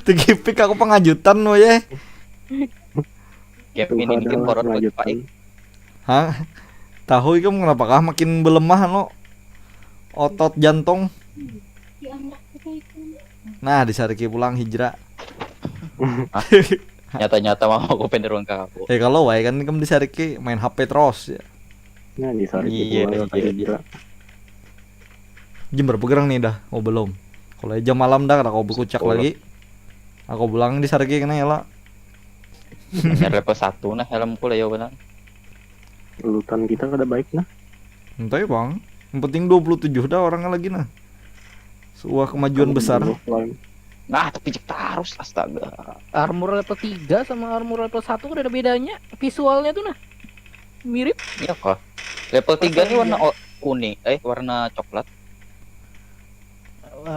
Tikipik aku pengajutan lo ya. Game ini game horor buat lanjutan. Pak. Hah? Tahu itu kenapa kah makin belemah lo? Otot jantung. Nah, disariki pulang hijrah. Nyata-nyata mau aku penderuang ke aku. Kalau wae kan kamu disariki main HP terus ya. Nah, di saat Iya, itu iya. gila. Jam berapa gerang nih dah? Oh belum. Kalau jam malam dah aku berkucak 10. lagi. Aku bilang disariki kena ya lah. Hanya level 1 nah helmku lah ya benar. Lutan kita kada baik nah. Entah ya bang. Yang penting 27 dah orangnya lagi nah. Sebuah kemajuan besar. Nah, tapi cek terus astaga. Armor level 3 sama armor level 1 udah ada bedanya. Visualnya tuh nah. Mirip. Iya kok. Level 3 ini warna kuning, warna coklat.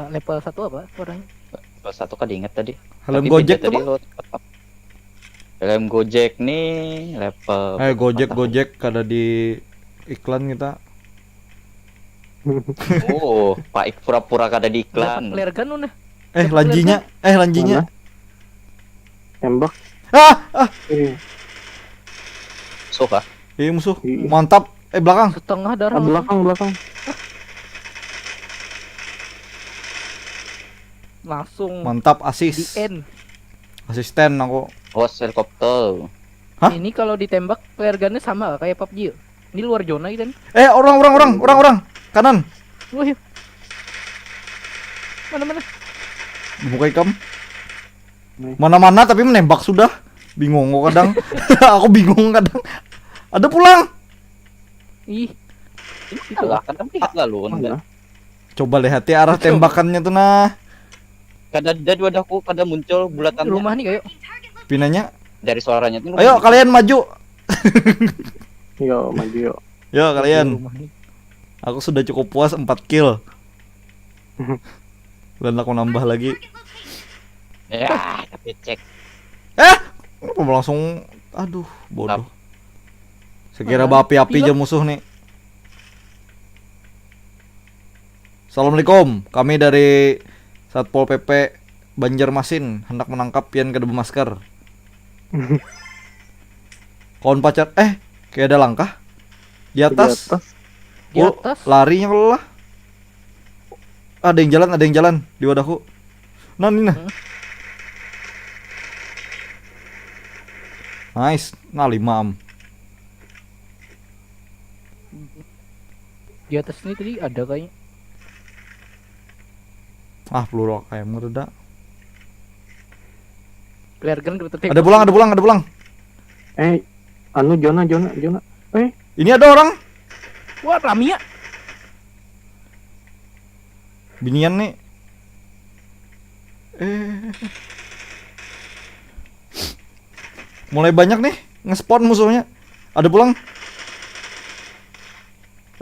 Level 1 apa warnanya? Level 1 kan diingat tadi. Helm Tapi Gojek beda tuh tadi bang. lo tetap. Helm Gojek nih level. Gojek kada di iklan kita. Oh, Pak pura-pura kada di iklan. Flare gun lu nah. Lanjinya. Mana? Tembak. Ah, So kah? musuh. Iya. Mantap. Belakang. Setengah darah. Belakang. Langsung Mantap di asis. end. Asisten aku. Host helikopter. Hah? Ini kalau ditembak flare gunnya sama kayak PUBG. Ini luar zona gitu kan. Orang. Kanan. Wih. Mana? Buka ikam. Mana-mana tapi menembak sudah. Bingung kok kadang. Aku bingung kadang. Ada pulang. Ih, Itu lah, kan lihat lalu enggak. Mana? Coba lihat ya arah tembakannya tuh nah. Kada ada wadahku kada muncul bulatannya rumah nih kayak. Pinanya. dari suaranya itu. Ayo kalian maju. Yo, maju yo. Yo kalian. Rumah nih. Aku sudah cukup puas 4 kill. Dan aku nambah lagi. Ya, tapi cek. Aku langsung aduh bodoh. Sekira api-api aja musuh nih. Assalamualaikum. Kami dari Satpol PP Banjarmasin hendak menangkap yang kada bermasker. Kawan pacar kayak ada langkah di atas. Di atas. Larinya lelah. Ada yang jalan di wadahku. Nah, ini nah. Nice. Nah, 5 am. Di atas ini tadi ada kayaknya. Peluru kayak mereda. Flare gun kita tembak. Ada pulang. Anu Jona. Ini ada orang. Wah, Ramia. Binian nih. Mulai banyak nih nge-spawn musuhnya. Ada pulang.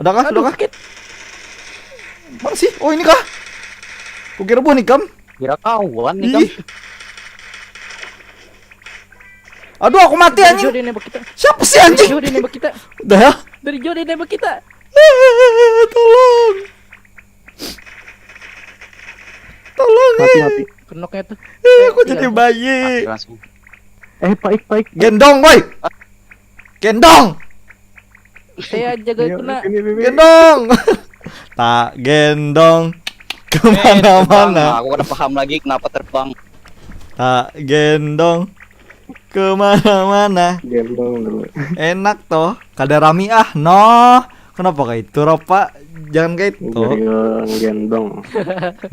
Adakah? Aduh, Adakah? sakit. Mana sih? Oh, ini kah? Kukira buah nikam. Kira kawan nih kan. Ih. Aduh, aku mati Dari anjing. jauh dia nembak kita. Siapa sih Dari anjing? jauh dia nembak kita. Udah ya? Dari jauh dia nembak kita. Tolong. Tolong Mati. Kenoknya tuh. aku jadi bayi. Langsung. Paik. Gendong, boy. Gendong. Saya jaga kena. Gendong. Tak gendong kemana-mana. Aku udah paham lagi kenapa terbang. Tak gendong kemana-mana. Gendong dulu. Enak toh. Kada rami no. Kenapa kayak itu Ropa? Jangan kayak itu. Gendong.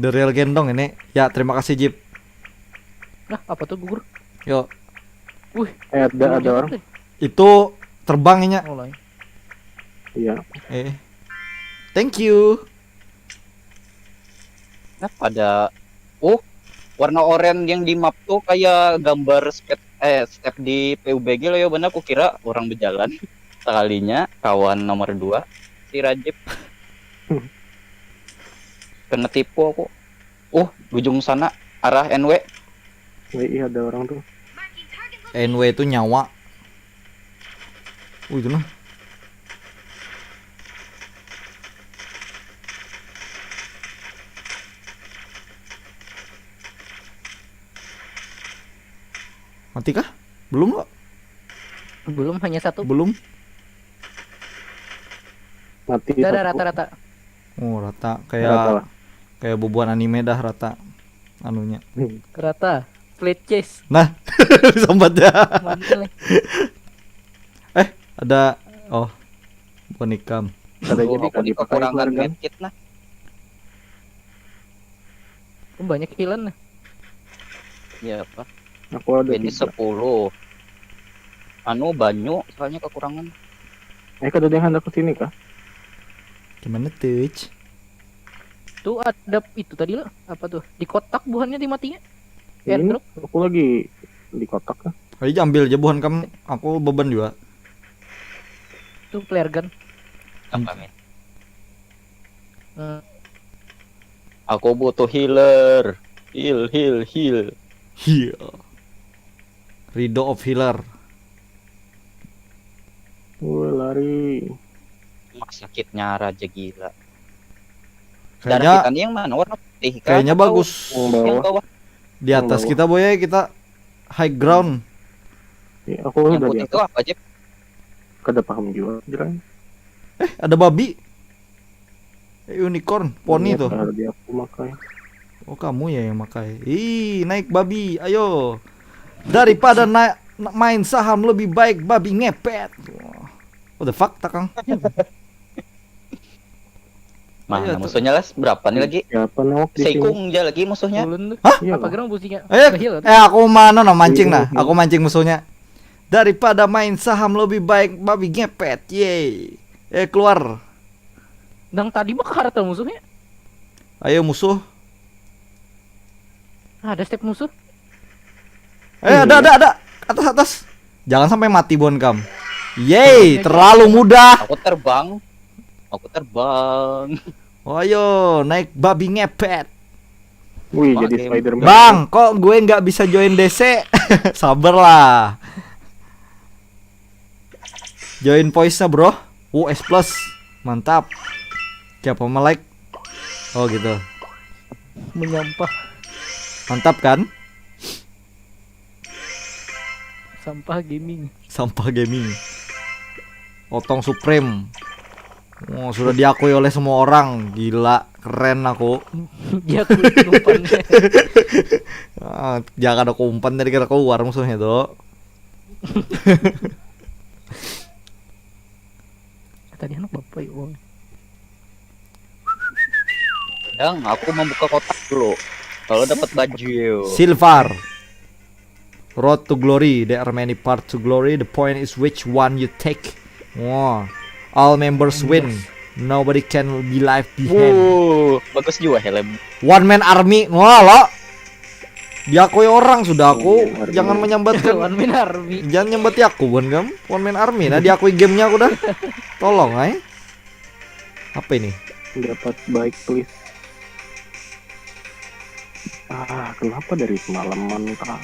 The real gendong ini. Ya terima kasih Jeep. Nah, apa tuh gugur? Yuk. Wih, Ada orang. Itu terbangnya. mulai. Iya. Thank you. Nah, pada warna oranye yang di map tuh kayak gambar step di PUBG loh ya benar. Aku kira orang berjalan. Sekalinya kawan nomor 2 si Rajib kena tipu aku. Ujung sana arah NW. WI ada orang tuh. NW itu nyawa. Itu nah. Mati kah? Belum kok. Belum, hanya satu. Belum. Mati Udah ada satu. rata-rata. Oh, rata Rata kayak lah. kayak boboan anime dah rata anunya. Rata. Plate chase. Nah, sambatnya. Mantul nih. Ada bonikam. Katanya Oh, bisa aku ini dipakai kekurangan keluarga. medkit nah. Banyak killan. Ya apa? Aku ada Ini 3. 10. Anu banyu soalnya kekurangan. Kada ada yang hendak kesini kah? Gimana tuh? Tuh ada itu tadi lah. Apa tuh? Di kotak buahnya dimatinya. Ini Airdrop. aku lagi di kotak kah? Ayo ambil aja buhan kamu. Aku beban juga. Tuh flare gun. Apa men? Hmm. Aku butuh healer. Heal. Iya. Rido of Healer. Woi lari. Mak sakitnya raja gila. Darah Kayaknya kita nih yang mana? Warna putih kan? kayaknya Atau bagus. Yang Yang bawah. bawah. Di atas bawah. kita boy kita high ground. Ya, aku Yang udah di putih itu atas. apa aja? Kada paham juga. Jalan. Ada babi. Unicorn, poni tuh. Ada di aku makai. Oh kamu ya yang makai. Ih naik babi, ayo. Daripada main saham lebih baik babi ngepet. What the fuck takang? Mana Ayo, tuh. musuhnya lah? Berapa nih lagi? Siapa nok di sini? Seikung aja lagi musuhnya. Ulun tuh. Iya, Apa Bang. gerang businya? Eh, aku mana no mancing nah. Aku mancing musuhnya. Daripada main saham lebih baik babi ngepet. Yeay. Keluar. Dang tadi mah kartu musuhnya. Ayo musuh. Ada step musuh. Ada. Atas. Jangan sampai mati Bonkam. Yeay, terlalu mudah. Aku terbang. Oh, ayo naik babi ngepet. Wih, Wah, jadi game. Spider-Man. Bang, kok gue nggak bisa join DC? Sabar lah. Join voice-nya bro. S plus, mantap. Siapa like? Oh gitu, Menyampah. mantap kan? Sampah gaming. Sampah gaming. Otong Supreme. Oh, sudah diakui oleh semua orang. Gila, keren aku. Dia umpannya. Jangan ada umpan dari kira keluar musuhnya tuh. Tadi anak bapak ya uang. Dang, aku membuka kotak dulu. Kalau dapat baju. Silver. Road to glory. There are many parts to glory. The point is which one you take. Wow. All members win. Nobody can be left behind. Bagus juga helm. One man army. Wah lo. Diakui orang sudah aku. One man army. Jangan menyambatkan. One man army. Jangan nyambati aku bukan kamu. One man army. Nah diakui gamenya aku dah. Tolong ay. Apa ini? Dapat baik please. Kenapa dari semalaman kak?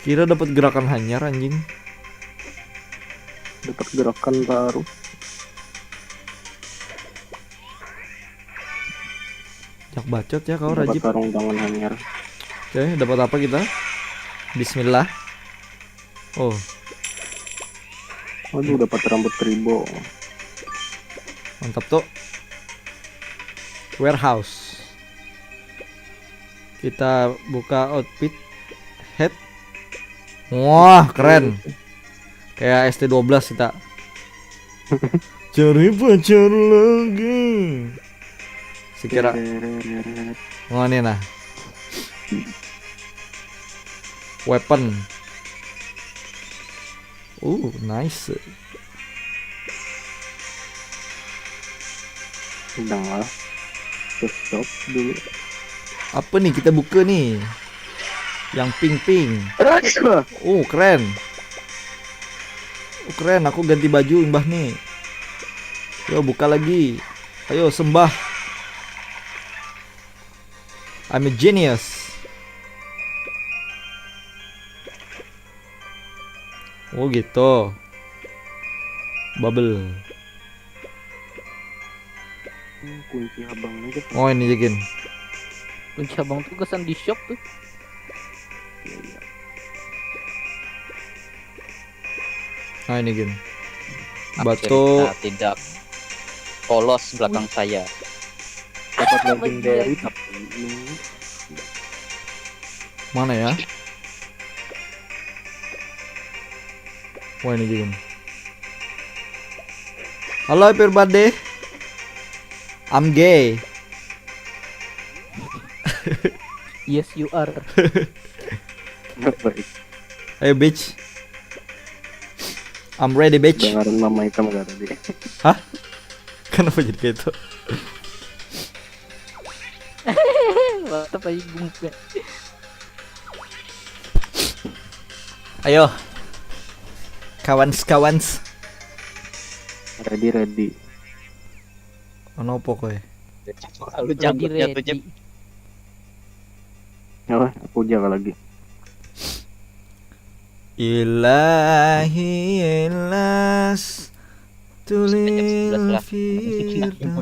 Kira dapat gerakan hanyar anjing. Dapat gerakan baru. Jak bacot ya kau Dapat Rajib. sarung tangan hanyar. Oke, dapat apa kita? Bismillah. Oh, Waduh, dapat rambut keribo. mantap tuh. Warehouse. Kita buka outfit head. Wah, keren. Kayak ST12 kita. Cari pacar lagi. Sekira. Oh, ini nah. Weapon. Nice. Udah lah. Ke shop dulu. Apa nih kita buka nih? Yang pink. Keren. Keren, aku ganti baju imbah nih. Yo buka lagi. Ayo sembah. I'm a genius. Oh gitu. Bubble. Kunci abang aja. Oh ini Jegin. Kunci abang tuh kesan di shop tuh. Nah ini Gin. Akhirnya Batu. tidak polos belakang saya. Dapat legendary tapi Mana ya? Wah ini Jegin. Halo everybody. I'm gay. Yes you are. baik. Hey bitch. I'm ready bitch. Dengaran mama hitam gak tadi? Hah? Kenapa jadi kayak itu? Mantap aja bungkuk. Ayo. Kawans. Ready. Ono apa kowe? Lu janggutnya tuh Jep. Oh, aku jaga lagi. Ilahi ilas tulil 11 lah. firda.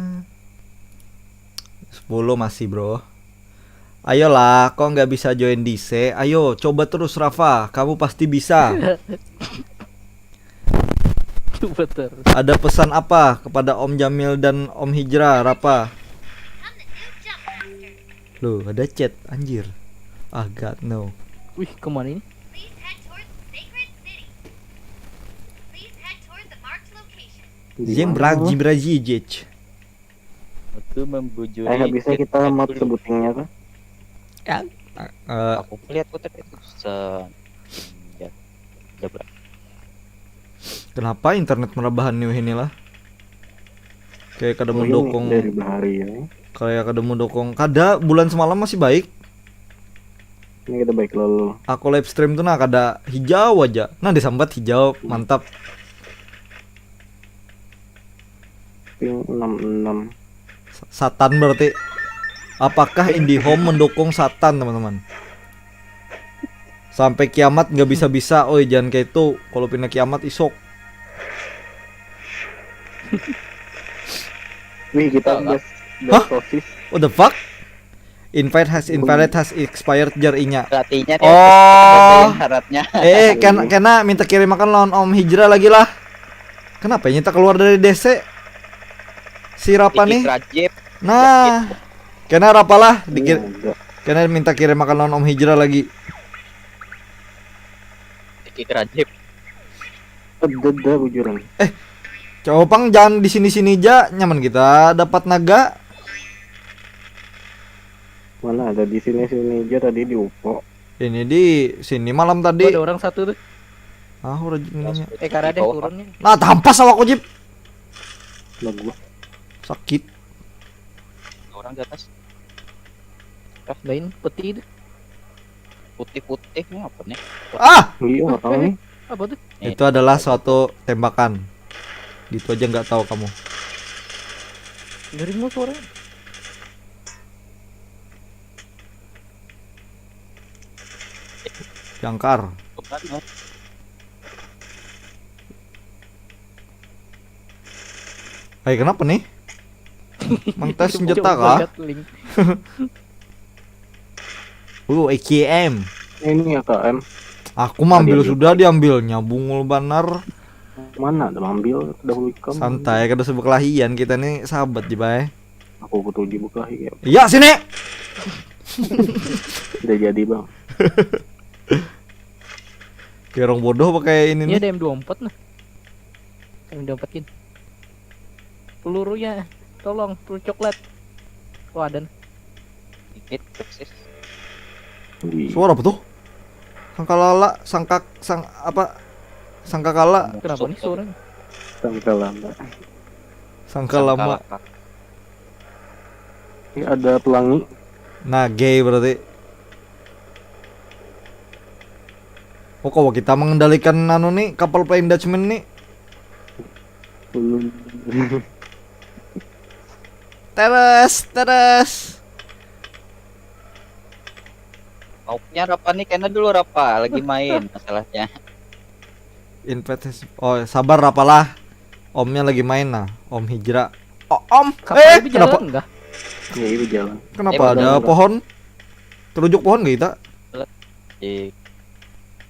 10 masih bro. Ayolah, kok nggak bisa join DC? Ayo, coba terus Rafa, kamu pasti bisa. Betul. Ada pesan apa kepada Om Jamil dan Om Hijrah, Rafa? Loh, ada chat, anjir. Ah, God no. Wih, kemana ini? Please head towards the sacred city. Please head toward the marked location. Jembrajijej. Itu membujuri. Nggak bisa kita mod sebutingnya kan? Aku lihat kok tapi itu ya. Udah berapa? Kenapa internet merebahan new inilah? Kayak kada Oh, ini mendukung, dari bahari ya. kayak kada mendukung. Kada bulan semalam masih baik. Ini kita baik lalu. Aku live stream tuh nah kada hijau aja. Nah disambat hijau, mantap. Ping 66. Satan berarti. Apakah IndiHome mendukung Satan teman-teman? Sampai kiamat nggak bisa-bisa. Oi jangan kayak itu. Kalau pindah kiamat isok. Wih, kita Hah? gas sosis. What the fuck? Invite has expired jar inya. Artinya dia Oh. syaratnya. Kena minta kirim makan lawan Om Hijrah lagi lah. Kenapa ya nyita keluar dari DC? Si Rapa nih. Rajib. Nah, kena Rapa lah dikir. Enggak. Kena minta kirim makan lawan Om Hijrah lagi. Diki Rajib. Ada bujuran. Coba pang jangan di sini-sini aja, nyaman kita dapat naga. Mana ada di sini aja tadi di UFO. Ini di sini malam tadi. Ada orang satu tuh. Ah, udah ininya. Karena deh turunnya. Nah, tampas awak Jip. Lah gua. Sakit. Orang di atas Lain peti itu. putih-putih ini apa nih? Ah, Iya, orang nih. Apa tuh? itu adalah suatu tembakan. Gitu aja nggak tahu kamu. Darimu suara. Jangkar. Bukan, Hai, kenapa nih? Mengtes senjata kah? AKM. Ini AKM. Aku mambil Tadi sudah diambilnya bungul banar. Mana ada ambil dahulu kamu. Santai kada sebekelahian kita nih sahabat di bae. Aku ketujuh buka ya. Iya sini. Udah jadi, Bang. Kayak orang bodoh pakai ini Ini nih. ada M24 nah. M24-in. Pelurunya tolong, peluru coklat. Oh, ada. dikit persis. Wih, Suara apa tuh? Sangkalala, sangkakala, Kenapa nih suaranya? tangkal lama. sangkalama. Sangkala. Ini ada pelangi. Nah, gay berarti. Oh, kalau kita mengendalikan anu nih kapal Flying Dutchman nih. Belum. Teres. Maunya Rapa nih, kena dulu Rapa lagi main masalahnya. Investasi. Oh, sabar apalah. Omnya lagi main nah. Om Hijra. Oh, Om. Kapal ini Kenapa? jalan enggak? Ya itu jalan. Kenapa bener, ada bener. pohon? Terujuk pohon gak kita? Eh,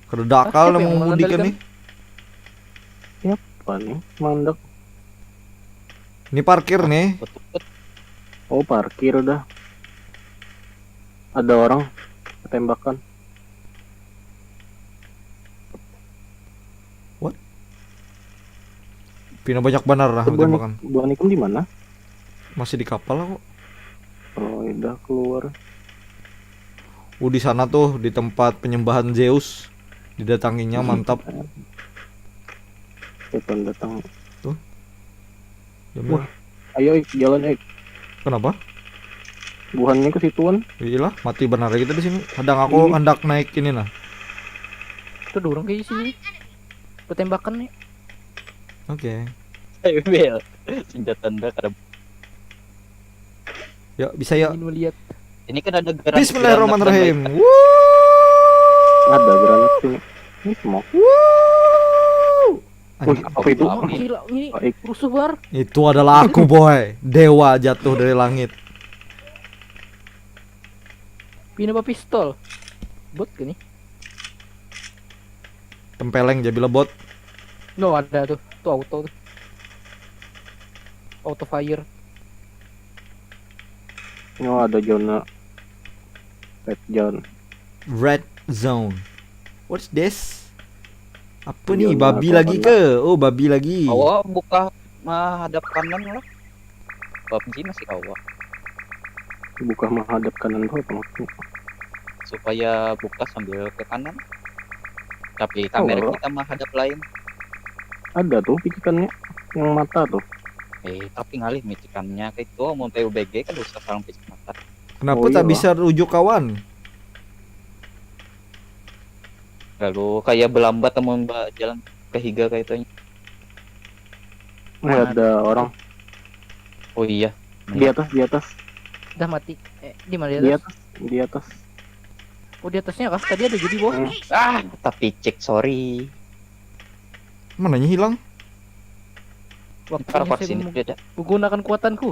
Kedakal siapa yang yang mengemudikan nih. mengendalikan? Apa nih? Mandek. Ini parkir nih. betul. Oh parkir udah. Ada orang ketembakan. Pina banyak benar lah tembakan. Buan ikum di mana? Masih di kapal lah kok. Oh udah keluar. Di sana tuh di tempat penyembahan Zeus. Didatanginya mantap. Depan datang. Jamil. Ayo Ik, jalan Ik. Kenapa? Buhannya ke situan. Iyalah, mati benar kita di sini. Kadang aku hendak naik ini nah. Itu dorong kayak sini. Petembakan nih. Oke. Ayo Bel, senjata anda kada. Yuk, bisa yuk. Ingin melihat. Ini kan ada gerak. Bismillahirrahmanirrahim. gerak- Ada granat sini. Ini smoke. Wih, apa itu? Oh, gila ini Oh, Ik. rusuh bar. Itu adalah aku, boy. Dewa jatuh dari langit. Pina apa pistol? Bot gak nih? Tempeleng jadi lebot. No ada tuh. Tuh auto tuh. Auto fire. Oh ada zona. Red zone. Red zone. What's this? Apa Iya, nih? Babi apa lagi apa. ke? Oh, babi lagi. Awak buka menghadap kanan lah. PUBG masih awak. Buka menghadap kanan tuh apa maksudnya? Supaya buka sambil ke kanan. Tapi kamera Oh. kita menghadap lain. Ada tuh picikannya. Yang mata tuh. Tapi ngalih mitikannya kayak itu mau PUBG kan usah sarang pisik mata. Kenapa Oh, tak iya. bisa rujuk kawan? Lalu kayak belambat temen mbak jalan ke higa kayak itu. Ada orang Oh iya. di atas. Udah mati. Di mana Di dia? atas. Di atas. Oh di atasnya kah? Tadi ada jadi bawah. Tapi cek sorry. Mananya hilang? Ntar Waktunya saya sini ada. menggunakan kekuatanku.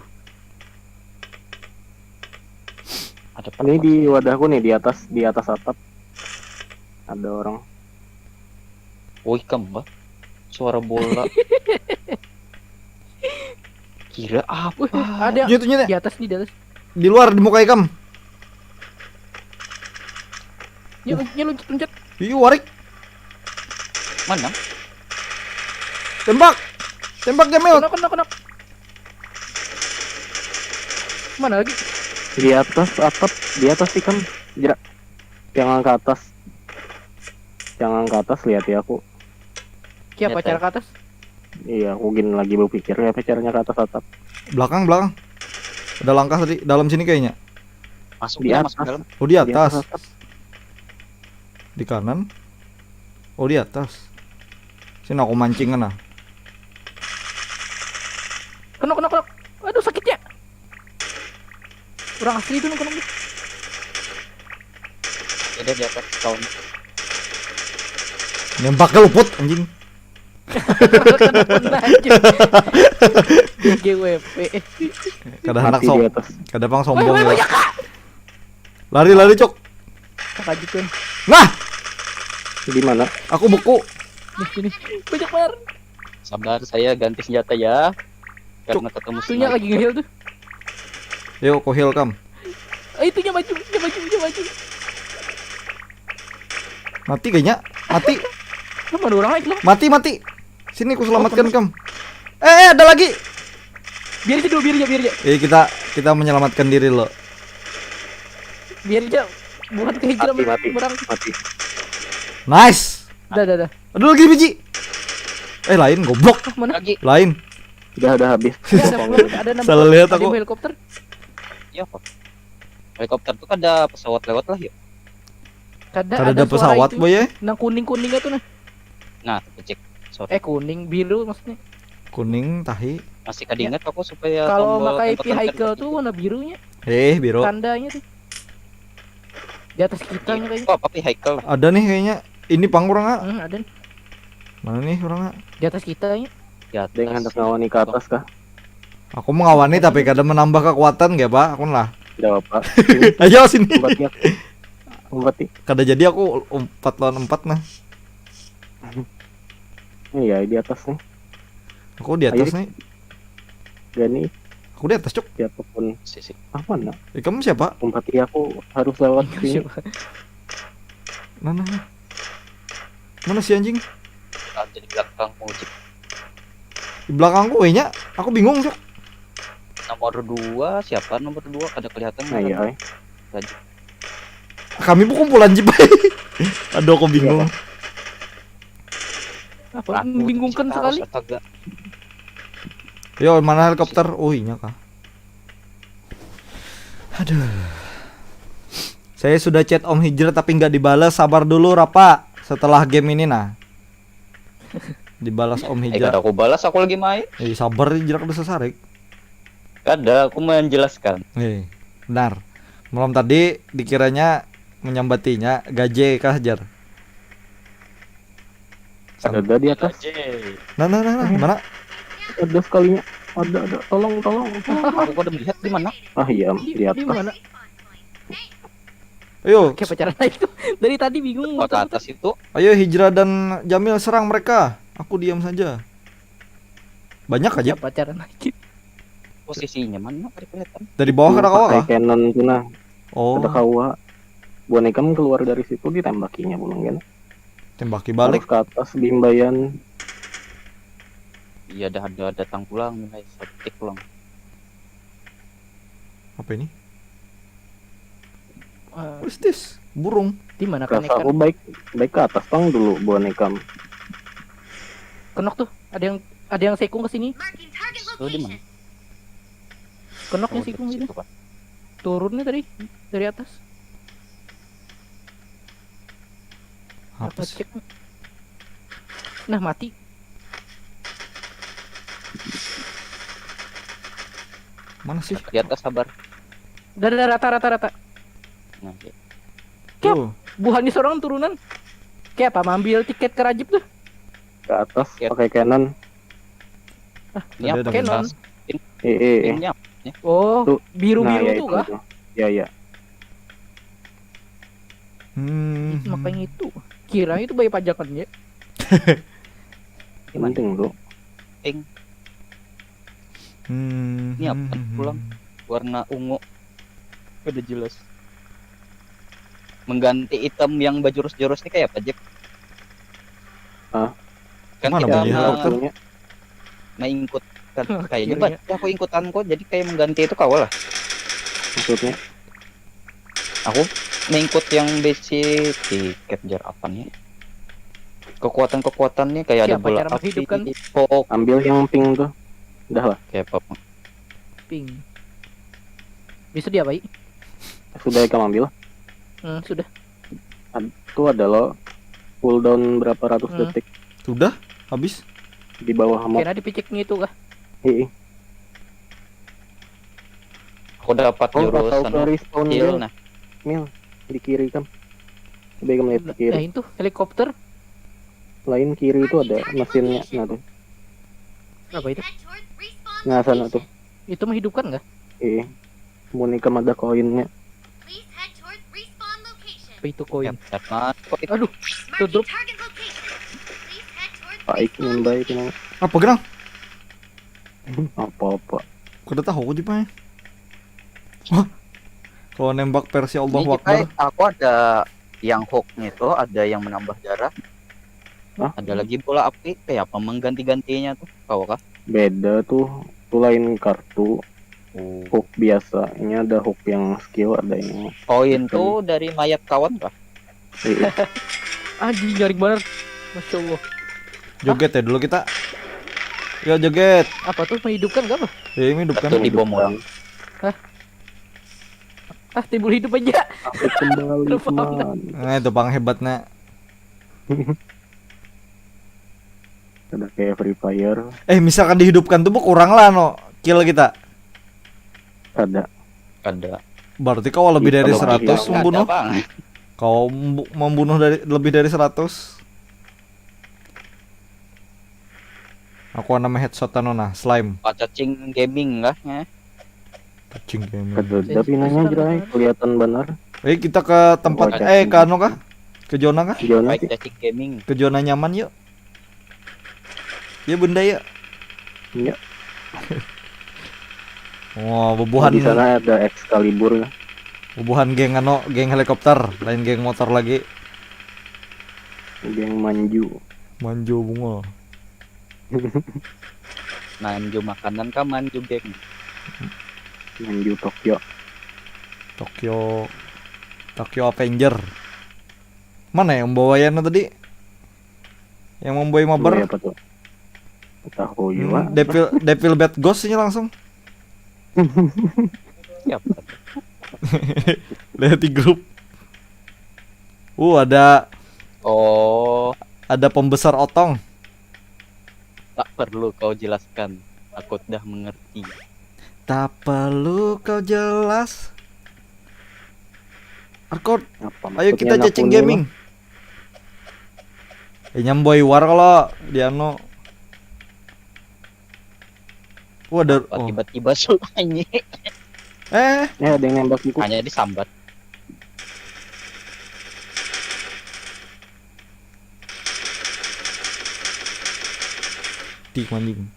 Ada Ini di wadahku nih di atas atap. Ada orang. Woi kembang. Suara bola. Kira apa? Wih, ada Jatuhnya di atas nih di atas. di luar di muka ikam. Ya loncat. Ih, warik. Mana? Tembak. Tembak Jamil. Kena. Mana lagi? Di atas atap. Di atas ikan. Jerak. Jangan ke atas. Jangan ke atas lihat ya aku. Siapa Nyata. cara ke atas? Iya, aku gini lagi berpikir ya caranya ke atas atap. Belakang. Ada langkah tadi dalam sini kayaknya. Masuk Di ya, atas. masuk dalam. Oh, di Di atas. atap. Di kanan. Oh, di atas. Sini aku mancingan nah. Kena. Aduh sakitnya. Orang asli itu kena. Ada di atas tahun. Nembaknya luput anjing. Kena aja. GWP. Kada anak Mati di atas. Kada pang sombong Woi, ya. Lari cok. Kajukan. Nah, Di mana? aku beku. Nih sini. Banyak banget. Sabar, saya ganti senjata ya. Karena ketemu Itunya sniper. lagi nge-heal tuh. Yuk, aku heal kam. Itunya maju. Mati kayaknya. Mati. Mana orang lagi lo? Mati. Sini aku selamatkan kam. Ada lagi. Biar aja. Kita menyelamatkan diri lo. Biar aja. Bukan kehijaran Mati. berang. Mati. Nice. Dah. Ada lagi biji. Lain goblok. Mana? Lagi. Lain. Udah habis. Ya, ada enam. Salah lihat Ada aku. yang helikopter. Ya apa? Helikopter tuh kan ada pesawat lewat lah ya. Kada ada suara pesawat itu. boy ya. Nang kuningnya tuh nah. Nah, cek. Sorry. Kuning, biru maksudnya. Kuning tahi. Masih kadinget aku supaya Kalau tombol pakai tempat vehicle tempat tuh warna birunya, Biru. tandanya tuh. Di atas kita nih kayaknya. Oh, tapi Haikal. Ada nih kayaknya. Ini pang orang nggak? Ada nih. Mana nih orang nggak? Di atas kita kayaknya. Ya, Dia hendak ngawani ke atas kah? Aku mengawani tapi kadang menambah kekuatan gak pak? Aku lah. Tidak apa. Sini, Ayo sini. umpatnya. Umpati. Kada jadi aku 4 lawan 4 nah. Iya, di atas nih. Aku di atas Ayo, nih. Gani, Aku di atas cuk. siapapun. sisi. Apa nak? Kamu siapa? Umpati aku harus lewat sini. Siapa? Nah. Mana si anjing? Ada di belakang Mujib. Di belakangku kayaknya. Aku bingung cuk. Nomor 2 siapa? Nomor 2 ada kelihatan Nah, nggak? iya, ay. Laju. Kami pun kumpulan jeep. Aduh aku bingung. Apa? Membingungkan kita sekali. harus astaga. Yo mana helikopter? Oh iya kah. Aduh. Saya sudah chat Om Hijrah tapi nggak dibalas. Sabar dulu Rapa. Setelah game ini nah. Dibalas Om Kada Hijrah. aku balas, aku lagi main. Sabar Hijrah udah sesarik. Kada, aku menjelaskan. Benar. Malam tadi dikiranya menyambatinya gaje kah Jar. Ada di atas. Nah, mana? Ada sekalinya. Ada. Tolong. Aku kada melihat di mana. Ah iya, Di di atas. mana? Ayo, Kayak pacaran itu. Dari tadi bingung. Ke atas itu. ayo Hijrah dan Jamil serang mereka. Aku diam saja. Banyak aja. Kayak pacaran lagi. Posisinya mana? Kada kelihatan. Dari bawah ke bawah Pakai kah? cannon tuh nah. Oh, Ada kawa. Boneka keluar dari situ ditembakinya pulang kan. tembaki balik. Harus ke atas bimbayan. Iya, ada datang pulang, nilai setik pulang. Apa ini? Eh, What is this? Burung. di mana kan Rasa aku baik ke atas pang dulu boneka. Kenok tuh. Ada yang sekung ke sini. Marking target Itu di mana? location. Kenoknya Oh, sekung di gitu. situ, Pak. Turunnya dari atas. Apa Apa sih? cek? Nah, mati. Mana sih? Di atas sabar. Udah rata. Nah, ya. Tuh. Buhannya seorang turunan. Kayak apa? Ambil tiket ke Rajib tuh. Ke atas Ya. pakai cannon. Ini Ada apa? Canon. Ini apa? Oh, Tuh. biru-biru ya tuh itu. kah? Ya. Makanya itu. Kira itu bayi pajakan ya. Penting bro. Ini apa? Pulang. Warna ungu. Udah jelas. Mengganti item yang baju jurus ini kayak apa, Jack? Ah. Kan Mana kita bunyi helikopter? mengikut kan kayaknya Akhirnya. aku ikutan kok, jadi kayak mengganti itu kawal lah. Maksudnya Aku mengikut yang basic di capture apa nih? Kekuatan-kekuatannya kayak ada Siapa bola cara api, menghidupkan? fog, ambil yang pink tuh. Udah lah. kayak apa? Ping. Bisa dia baik. Sudah kamu ambil. Sudah. Itu ada loh. Cooldown berapa ratus Hmm. detik Sudah habis. di bawah mob. Kira dipiciknya itu kah? Iya. Aku dapat Oh, nggak tahu jurusan ke respawn heal, Mil. nah. Mil di kiri kan. Coba kamu lihat ke kiri. Nah, itu helikopter. Lain kiri itu ada mesinnya. Nah tuh. Apa itu? Head towards respawn Nah sana tuh. Itu menghidupkan nggak? Iya. Boneka ada koinnya. Please head towards respawn location. Apa itu koin? Karena kok itu Aduh, Marking drop. target location. Please head towards Baik respawn nih baik location. nih. Apa gerang? Apa-apa. Aku udah tahu aku jepang. Wah. Kalau nembak versi ini Allahu kita, Akbar. aku ada yang hooknya itu, ada yang menambah darah. Hah? Ada lagi bola api, kayak apa mengganti-gantinya tuh, kau kah? Beda tuh. Itu lain kartu. Oh. Hook biasa. Ini ada hook yang skill, ada yang Koin tuh dari mayat kawan kah? iya. Anjing nyaring banget. Masya Allah. Joget ya dulu kita. Ya joget. Apa tuh menghidupkan nggak apa? Ya ini hidup kan. Betul, di bom orang. Ah, timbul hidup aja. Aku kembali Lupa. teman. Nah itu pang hebatnya. Ada kayak Free Fire. Misalkan dihidupkan tuh kurang lah no kill kita. Ada. Ada. Berarti kau lebih dari Kalau 100 hilang, membunuh. Ada, Bang. Kau membunuh lebih dari 100. Aku nama headshot nona slime. Pak cacing gaming lah ya. Cacing gaming. Kededa pinanya Jira, kelihatan benar. Kita ke tempat Oh, cacing. ke anu kah? Ke zona kah? Jona Baik sih. cacing gaming. Ke zona nyaman yuk. Ya bunda ya. Iya. Oh, Di bubuhan sana ada Excalibur. bubuhan geng geng helikopter, lain geng motor lagi. Yang manju. Manjo bunga. Manju makanan kah manju geng. Manju Tokyo. Tokyo Avenger. Mana yang bawa Yana tadi? Yang membawa mabar? Apa tuh? Tahu juga. Devil Bad Ghost ini langsung. Siapa? Lihat di grup. Oh, Ada pembesar otong. tak perlu kau jelaskan. Aku dah mengerti. Tak perlu kau jelas. Arkot, Apa ayo kita maksudnya cacing ngapunnya, gaming. Nyamboy war kalau di anu. Ada Apa tiba-tiba suaranya Bang? Ada yang nembak buku. hanya disambat. Tik anjing.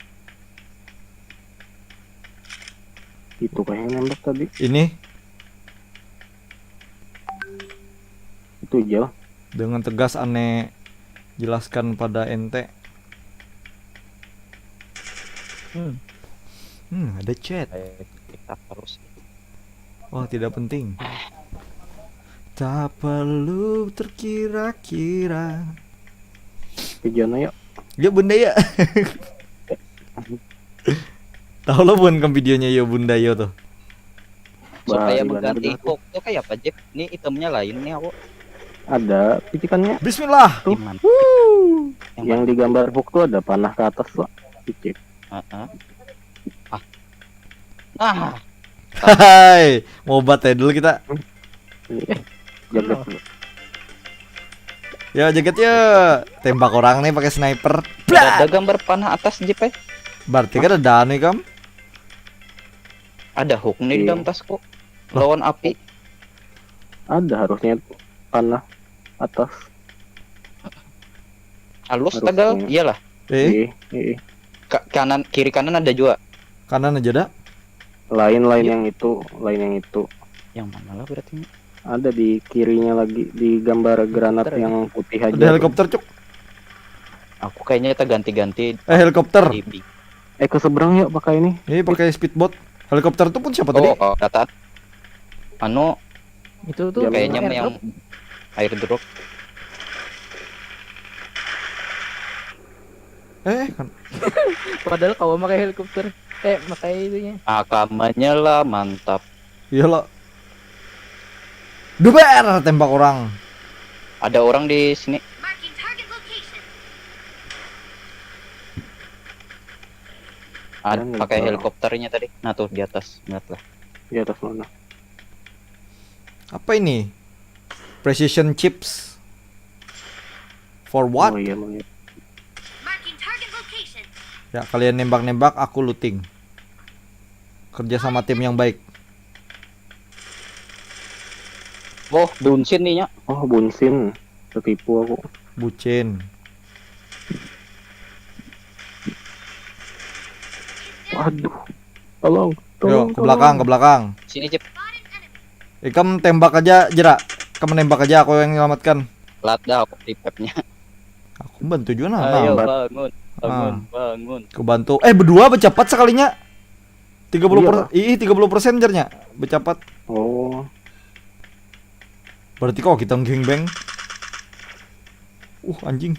Itu kayaknya nembak tadi. Ini Itu jauh. dengan tegas aneh jelaskan pada ente. Ada chat. Kita harus Oh, tidak penting. Tak perlu terkira-kira. Ke Jona yuk. Ya bunda ya. Tahu lo bukan kan videonya ya bunda yo tuh. supaya Bari, mengganti benar. hook tuh kayak apa Jeff? Ini itemnya lain nih aku. Ada picikannya. Bismillah. Gimana? Yang digambar hook tuh ada panah ke atas loh. Picik. Nah, Hai, mau bat ya dulu kita. Jaga. Yo jaget yo. Tembak orang nih pakai sniper. ada gambar panah atas Jeff ya? Berarti kan ada nih kam. Ada hook nih di Iya. dalam tasku. Lawan api. Ada harusnya panah atas. Halus Harusnya. tegal. Iyalah. Kanan kiri kanan ada juga. Kanan aja dah. Lain Iya. yang itu, lain yang itu. Yang mana lah berarti? Ada di kirinya lagi di gambar granat Helikopter yang putih aja. Ada helikopter cuk. Aku kayaknya kita ganti-ganti Helikopter. di Ke seberang yuk pakai ini. Ini pakai speedboat. Helikopter tuh pun siapa tadi? Oh, kata anu Itu tuh kayaknya airdrop. yang airdrop. Kan. Padahal kau pakai helikopter. Pakai itunya. Akamanya lah mantap. Iya lo. Duber tembak orang. Ada orang di sini. Marking target location. Ada Jangan pakai lupa. helikopternya tadi. Nah tuh di atas, lihatlah. Di atas mana? Apa ini? Precision chips. For what? Oh iya, Bang. Marking target location. Ya kalian nembak-nembak, aku looting. Kerja sama tim yang baik. Oh, bunsin nih nya. Oh, bunsin. Tertipu aku. Bucin. Waduh. Tolong, Yo, tolong. ke belakang, ke belakang. Sini Cip. Kamu tembak aja, Jera. Kamu nembak aja, aku yang nyelamatkan. Lat dah aku di pepnya. Aku bantu juga nah. Ayo Nah, bangun, bangun, bangun. kebantu. Berdua bercepat sekalinya. 30%. Iya. 30% jernya. Bercepat. Oh, Berarti kok kita gangbang. Anjing.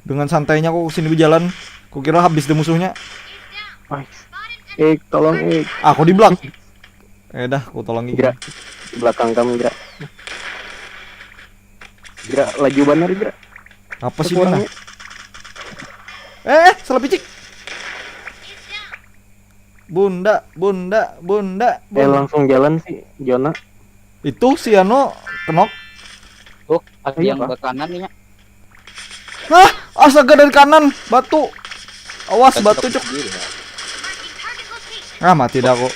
Dengan santainya kok kesini berjalan. Kukira habis deh musuhnya. nice. Tolong, Aku di belak. Dah, aku tolongin. Jera. Di belakang kamu, Jera. Jera, laju bener, Jera. Apa sih mana? Orangnya. Salah picik. Bunda. Langsung jalan sih, Jona. Itu si Ano kenok. Tuh, ada Iya, yang Pak. ke kanan nih. Nya. Hah, astaga dari kanan, batu. Awas batu cuk. Marking target location. Ah, mati dah aku.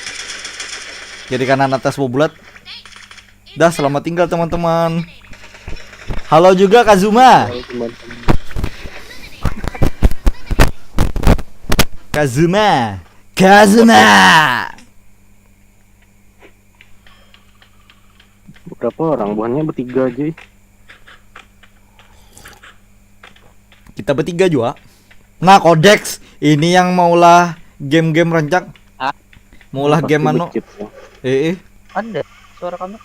Kiri kanan atas bulat. Dah, selamat tinggal teman-teman. Halo juga Kazuma. Kazuma. Kazuma. Berapa orang? Buahnya bertiga aja. Kita bertiga juga. Nah, Codex ini yang maulah game-game rancak. Hah? Maulah Pasti game anu. becit ya. Eh. Ada suara kamu.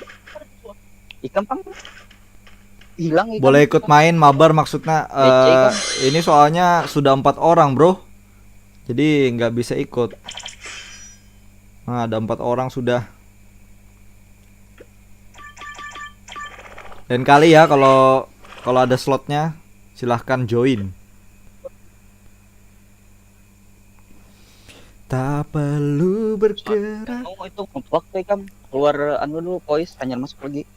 Ikan pang. Hilang ikan. Boleh ikut main mabar maksudnya DC kan? ini soalnya sudah 4 orang bro, jadi nggak bisa ikut. Nah, ada 4 orang sudah. Dan kali ya kalau ada slotnya silahkan join. Tak perlu bergerak. Oh, itu kompak tuh ikan. Keluar anu dulu voice, hanya masuk lagi.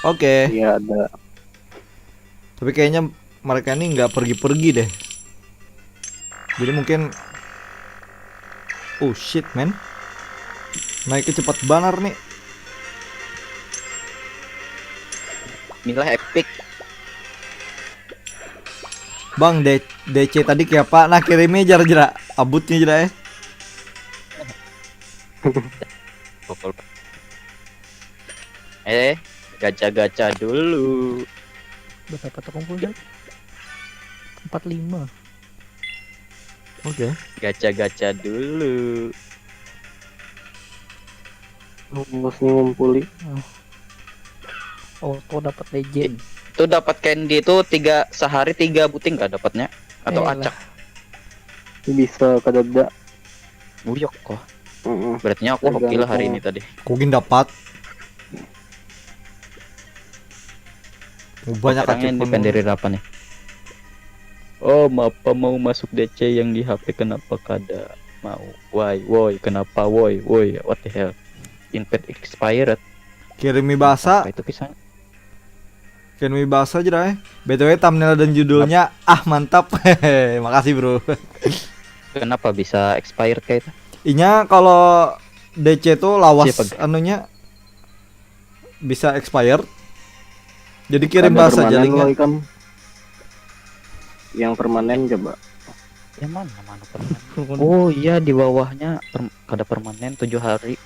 Oke, Iya ada. tapi kayaknya mereka ini nggak pergi-pergi deh. Jadi mungkin, oh shit man, naiknya cepat banar nih. Inilah epic. Bang, DC tadi kayak apa? Nah, kirimnya jara-jara abutnya jera ya. Gacha-gacha dulu. Berapa terkumpul dah? 45. Oke. Gacha-gacha dulu. Harus ngumpulin. Oh, kau dapat legend. Itu dapat candy itu sehari 3 buting nggak dapatnya? Atau Elah. acak? Bisa kadada. Uyok kok. Heeh. Berarti aku hoki lah hari ini tadi. Kugin dapat. Banyak Sekarang achievement. independen dari apa nih? Oh, apa mau masuk DC yang di HP kenapa kada mau? Woi, kenapa woi, what the hell? Invite expired. Kirimi bahasa, Apa itu kisah? kirimi bahasa jera ya. BTW thumbnail dan judulnya mantap. Hehehe, makasih bro. Kenapa bisa expired kayak itu? Inya kalau DC tuh lawas Siapa? anunya bisa expired. Jadi kirim Ada bahasa permanen jaringnya. loh, Ikam. Yang permanen coba. Yang mana permanen? Oh iya, di bawahnya kada permanen 7 hari.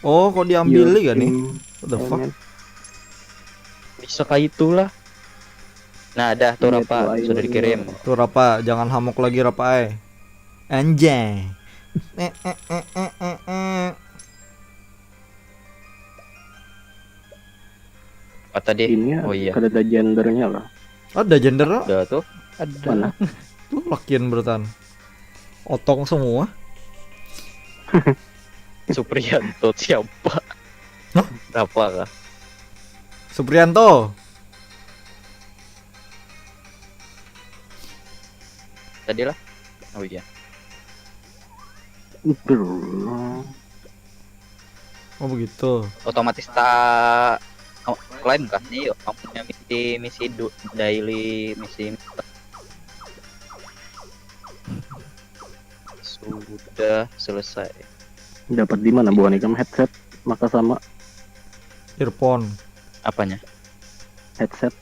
Oh, kok diambil Iya, gak nih? tim What the fuck? permanen. Bisa kayak itulah. Nah, dah tuh Iya, Rapa tuh, ayo, sudah dikirim. Tuh Rapa, jangan hamok lagi Rapa. Anjay. Apa tadi? Ini Oh iya. kadada gendernya lah. Ada gender lo? Udah tuh. Ada. Mana? Tuh lakian bertan. Otong semua. Supriyanto siapa? Hah? Rapa kah? Supriyanto. Tadi lah. Oh iya. Oh begitu. Otomatis klaim kah nih? Yuk, kamu punya misi daily misi. Sudah selesai. Dapat di mana bukan Ikam? Headset maka sama Earphone. Apanya? headset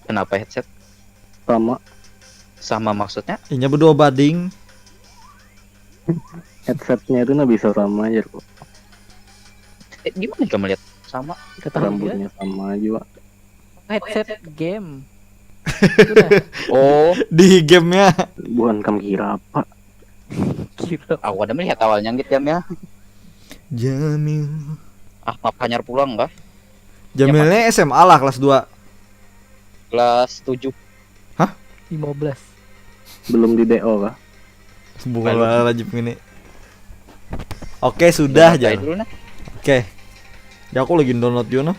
Kenapa headset? sama Sama maksudnya? Inya berdua bading. headsetnya itu nggak bisa sama aja kok. Gimana kamu lihat? Sama. Ketahuan Rambutnya sama juga. headset game. Itu dah. Oh, Di gamenya. Bukan kamu kira apa? Gila. aku ada melihat awalnya gitu ya. Jamil. Maaf hanyar pulang kah? Jamilnya SMA lah kelas 2. Kelas 7. 15. Belum di DO kah? Bukan wajib ini. Oke, sudah aja. Dulu nah. Oke. Ya aku lagi download juga noh.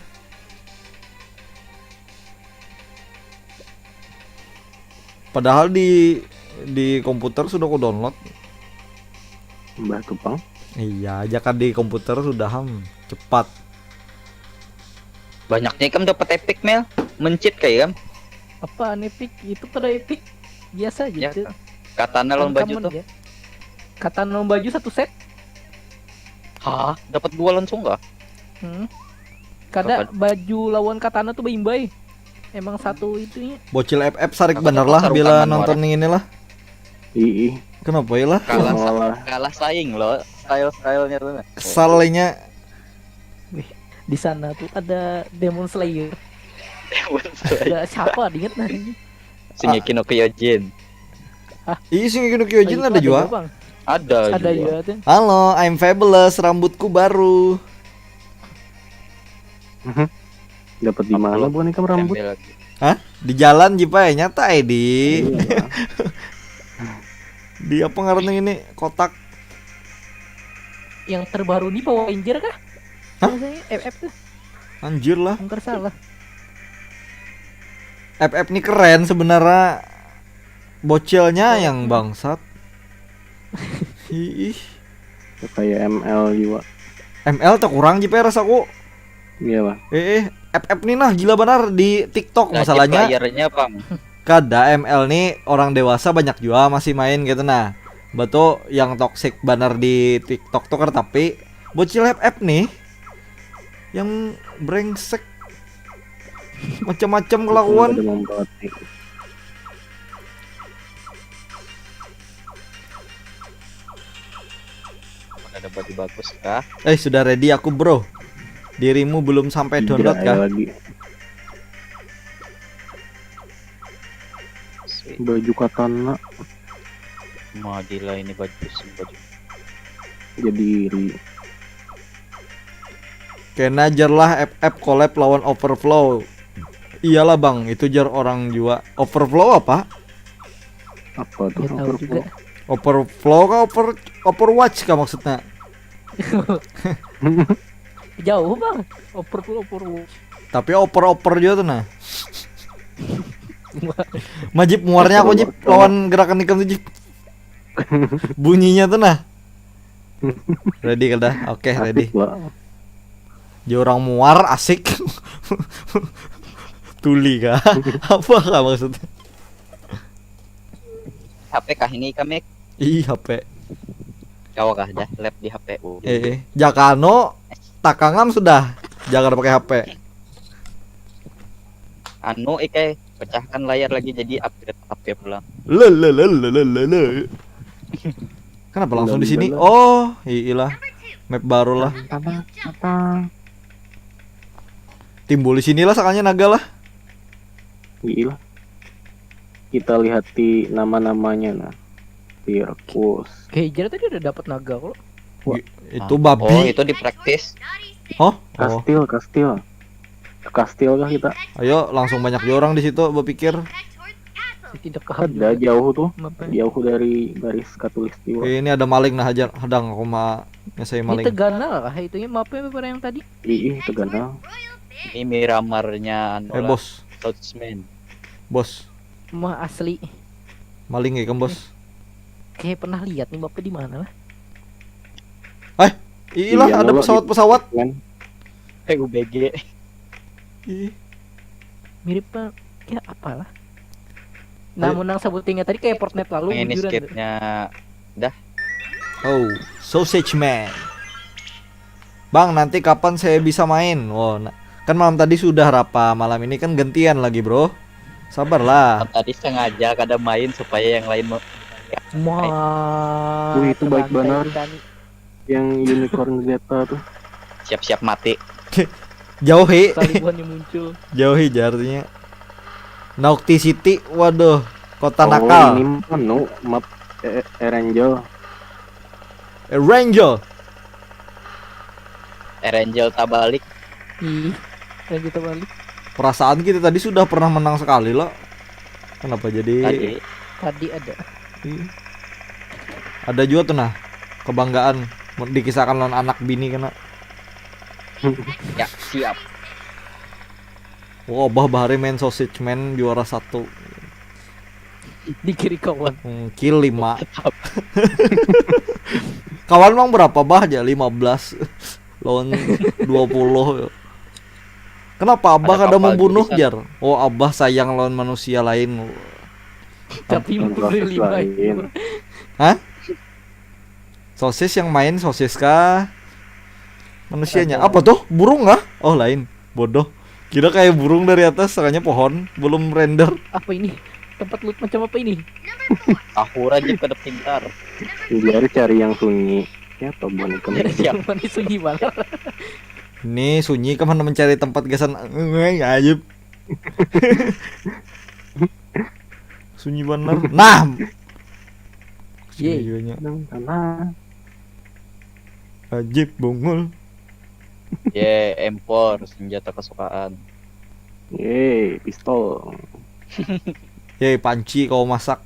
Padahal di komputer sudah aku download. Mbah Tupang. Iya, aja kan di komputer sudah ham. cepat. Banyaknya kan dapat epic Mel. Mencit kayak kan. Apaan epic? Itu pada epic. Biasa Ya, gitu. katana lawan baju Uncommon tuh. ya. Katana lawan baju satu set. Hah, dapat 2 langsung enggak? Kada baju lawan katana tuh baimbay. Emang satu itunya. Bocil FF sarik Aku bener takut lah sarung bila tangan nonton ini lah. Ih, Kenapa ya lah? Kalah malah kalah saing loh. Style-stylenya tuh. Kesalnya Di sana tuh ada Demon Slayer. Ada siapa diinget nah ini? Shingeki no Kyojin. Ih, Shingeki no Kyojin Oh, ada itu juga. Bang. Ada Ada juga. juga tuh. Halo, I'm fabulous, rambutku baru. dapat di mana bukan ikam rambut? Ambil lagi. Hah? Di jalan jipa ya nyata di. Iya. Di apa ngarannya ini kotak. Yang terbaru nih Power Ranger kah? Hah? Biasanya FF tuh, Anjir lah. angker salah. FF nih keren sebenarnya. Bocilnya yang bangsat. Ih, Kayak ML juga. ML tak kurang jipa rasaku. Iya, Bang. FF nih nah gila benar di TikTok Nah, masalahnya. playernya Pam. Kada ML nih orang dewasa banyak juga masih main gitu nah. Betul yang toxic banner di TikTok tuh kan tapi bocil FF nih yang brengsek macam-macam kelakuan. Ada membatik. Ada baju bagus kah? Sudah ready aku bro. Dirimu belum sampai download Tidak, kah? lagi. Sweet. Baju katana Wah gila ini baju. jadi iri. Kena jar lah FF collab lawan Overflow. Iyalah bang, itu jar orang juga. Overflow apa? Apa tuh? Nggak tahu juga. Overflow kah Overwatch kah maksudnya? Jauh bang. Oper. Tapi oper juga tuh nah. Majib muarnya aku Jip lawan gerakan ikam tuh Jip. Bunyinya tuh nah. Ready kada? Oke, ready. Asik, Pak. Dia orang muar asik. Tuli kah? Apa kah maksudnya? HP kah ini kami? Ih, HP. Kau kah dah lab di HP. Jakano takangam sudah. Jangan pakai HP. Anu pecahkan layar lagi jadi upgrade HP pulang. Le. Kenapa langsung di sini? Oh, iyalah. Map baru lah. Timbul di sinilah sakanya naga lah. Gila. Kita lihat di nama-namanya nah. Pirkus. Kejar tadi udah dapat naga kok. Itu Oh babi. itu di praktis. Oh, Kastil. Ke kastil kah kita? ayo langsung banyak orang di situ berpikir. Tidak Ada jauh tuh. Mapa. Jauh dari garis katulistiwa. Ini ada maling nah hajar hadang aku mah ngesai Ini maling. Tegana lah itunya mapnya apa yang tadi? Ih, Teganang. Ini Miramarnya anu lah, Bos, Southman. bos. Mah asli. Maling ya kan bos? Kayak pernah lihat nih bapak di mana lah. Iyalah Iya, ada lo, pesawat-pesawat. Kan? PUBG. Ih, Mirip ya apalah. Namun nang sebutingnya tadi kayak Fortnite lalu Ini bujuran tuh. skipnya Oh, sausage man. Bang, nanti kapan saya bisa main? Wow, kan malam tadi sudah rapa, malam ini kan gantian lagi, bro. Sabarlah. tadi sengaja kada main supaya yang lain Wah. Wih, itu baik terbantai benar. Titanic. Yang unicorn Zeta tuh. siap-siap mati. Jauhi, Talibannya muncul. jauhi artinya. Naukti City, waduh, kota Oh, nakal. ini anu map Erangel. Ranger. Erangel tak balik. Ih, yang kita balik Perasaan kita tadi sudah pernah menang sekali loh. Kenapa jadi? Tadi tadi ada. Ih. Ada juga tuh nah kebanggaan dikisahkan lawan anak bini kena. ya siap. Wah, bah bahari main sausage man juara 1. Di kiri kawan. Kill 5. Kawan emang berapa bah aja 15. lawan 20. Kenapa Abah Ada kada kapal membunuh tulisan. Jar? Oh, Abah sayang lawan manusia lain. Tapi Proses memberi lima lain. itu. Hah? Sosis yang main sosis kah? Manusianya apa tuh? Burung kah? Oh lain, bodoh. Kira kayak burung dari atas, makanya pohon belum render. Apa ini? Tempat loot macam apa ini? Tahur aja pada pintar. Biar cari yang sunyi. Ya atau boneka. Siap. Mana sunyi banget. Ini sunyi kemana mencari tempat gasan ajib. Sunyi bener. Nah. Yeay. Sunyinya Karena ajib bungul. M4 senjata kesukaan. yeay, pistol. Yeay, panci kau masak.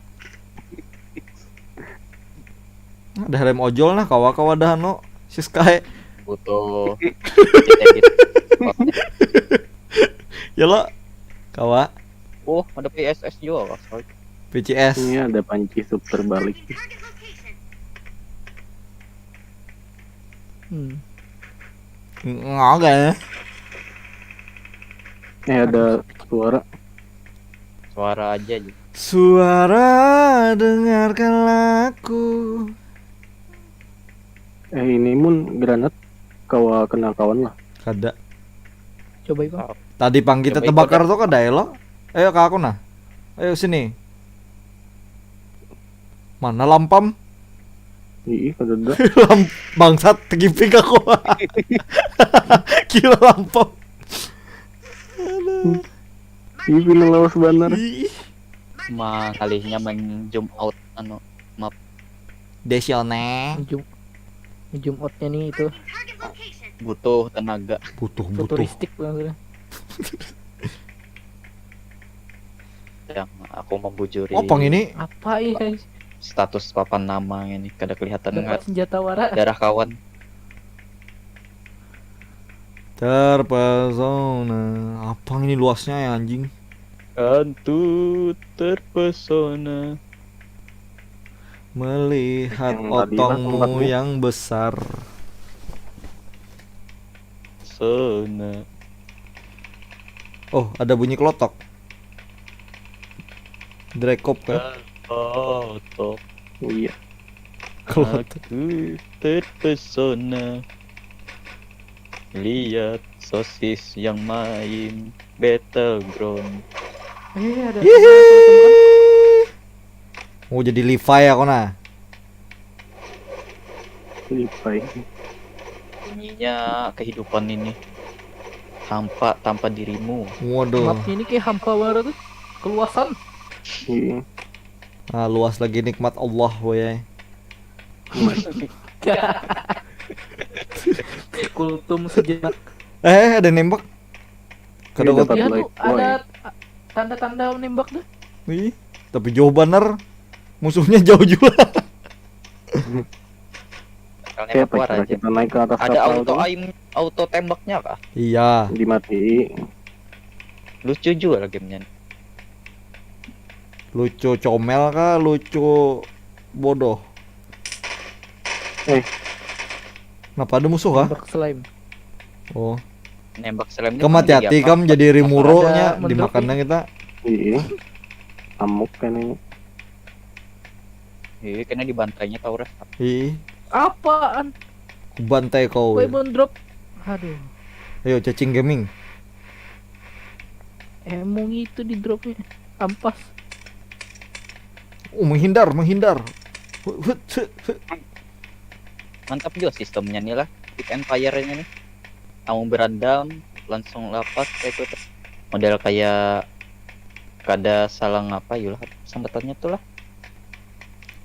Ada rem ojol nah kawa-kawa dah no. Siskae. Butuh edit. Ya lo. Kawa Oh, ada PSS juga. Sorry. PCS. Ini ada panci super balik. Target location. Enggak ya. Ada suara. Suara aja. Ji. Suara dengarkanlah aku. Ini mun granat kawa kena kawan lah. Kada. Coba itu. Tadi pang kita Coba terbakar tuh kada ya lo. Ayo ke aku nah. Ayo sini. Mana lampam? Ih, kada ada. Bangsat tegipik aku. Kira lampam. Ih, pilih lawas bener. Ih. Cuma kalinya main zoom out map. Desione. Zoom outnya nih itu Target location. Butuh tenaga. Butuh. futuristik maksudnya. Yang aku membujuri Oh, pang ini Apa ya? status papan nama ini kada kelihatan Dapat nggak senjata wara. darah kawan. terpesona. Apa ini luasnya ya anjing? Kantu terpesona. Melihat Yang tadi lah otongmu tempatmu. yang besar. Sona. Oh, ada bunyi kelotok. Drekop kan? Oh, toh. Iya. Kelotok. Aku terpesona. Lihat sosis yang main Battleground. Ada. Mau jadi Levi aku nah. Lipai. Bunyinya kehidupan ini. Tanpa dirimu. Waduh. Mapnya ini kayak hampa wara tuh. Keluasan. Iya. Nah, luas lagi nikmat Allah woy. Kultum sejenak. Ada nembak. Kada Ini kok. dapat Iya like tuh ada tanda-tanda menembak tuh. Ih, tapi jauh bener. Musuhnya jauh juga. Kalnya Kayak keluar cara aja. kita naik ke atas Ada kapal auto tuh, aim, auto tembaknya kah? Iya. dimati. Lucu juga gamenya. Lucu comel kah? Lucu bodoh? Eh. Kenapa ada musuh kah? Nembak slime. Oh. Nembak slime. Kamu hati-hati kam jadi Rimuro-nya Ada dimakannya kita. Iya. Amuk kan ini. Iya, kena dibantainya tau ref. Ih, Apaan? ku bantai kau. Kue drop. Aduh. Ayo cacing gaming. Emang itu di dropnya. Ampas. Menghindar. Mantap juga sistemnya nih lah. Pick and fire-nya nih. Kamu berandam, langsung lapas kayak gitu. Model kayak kada salah ngapa yulah sambatannya tuh lah.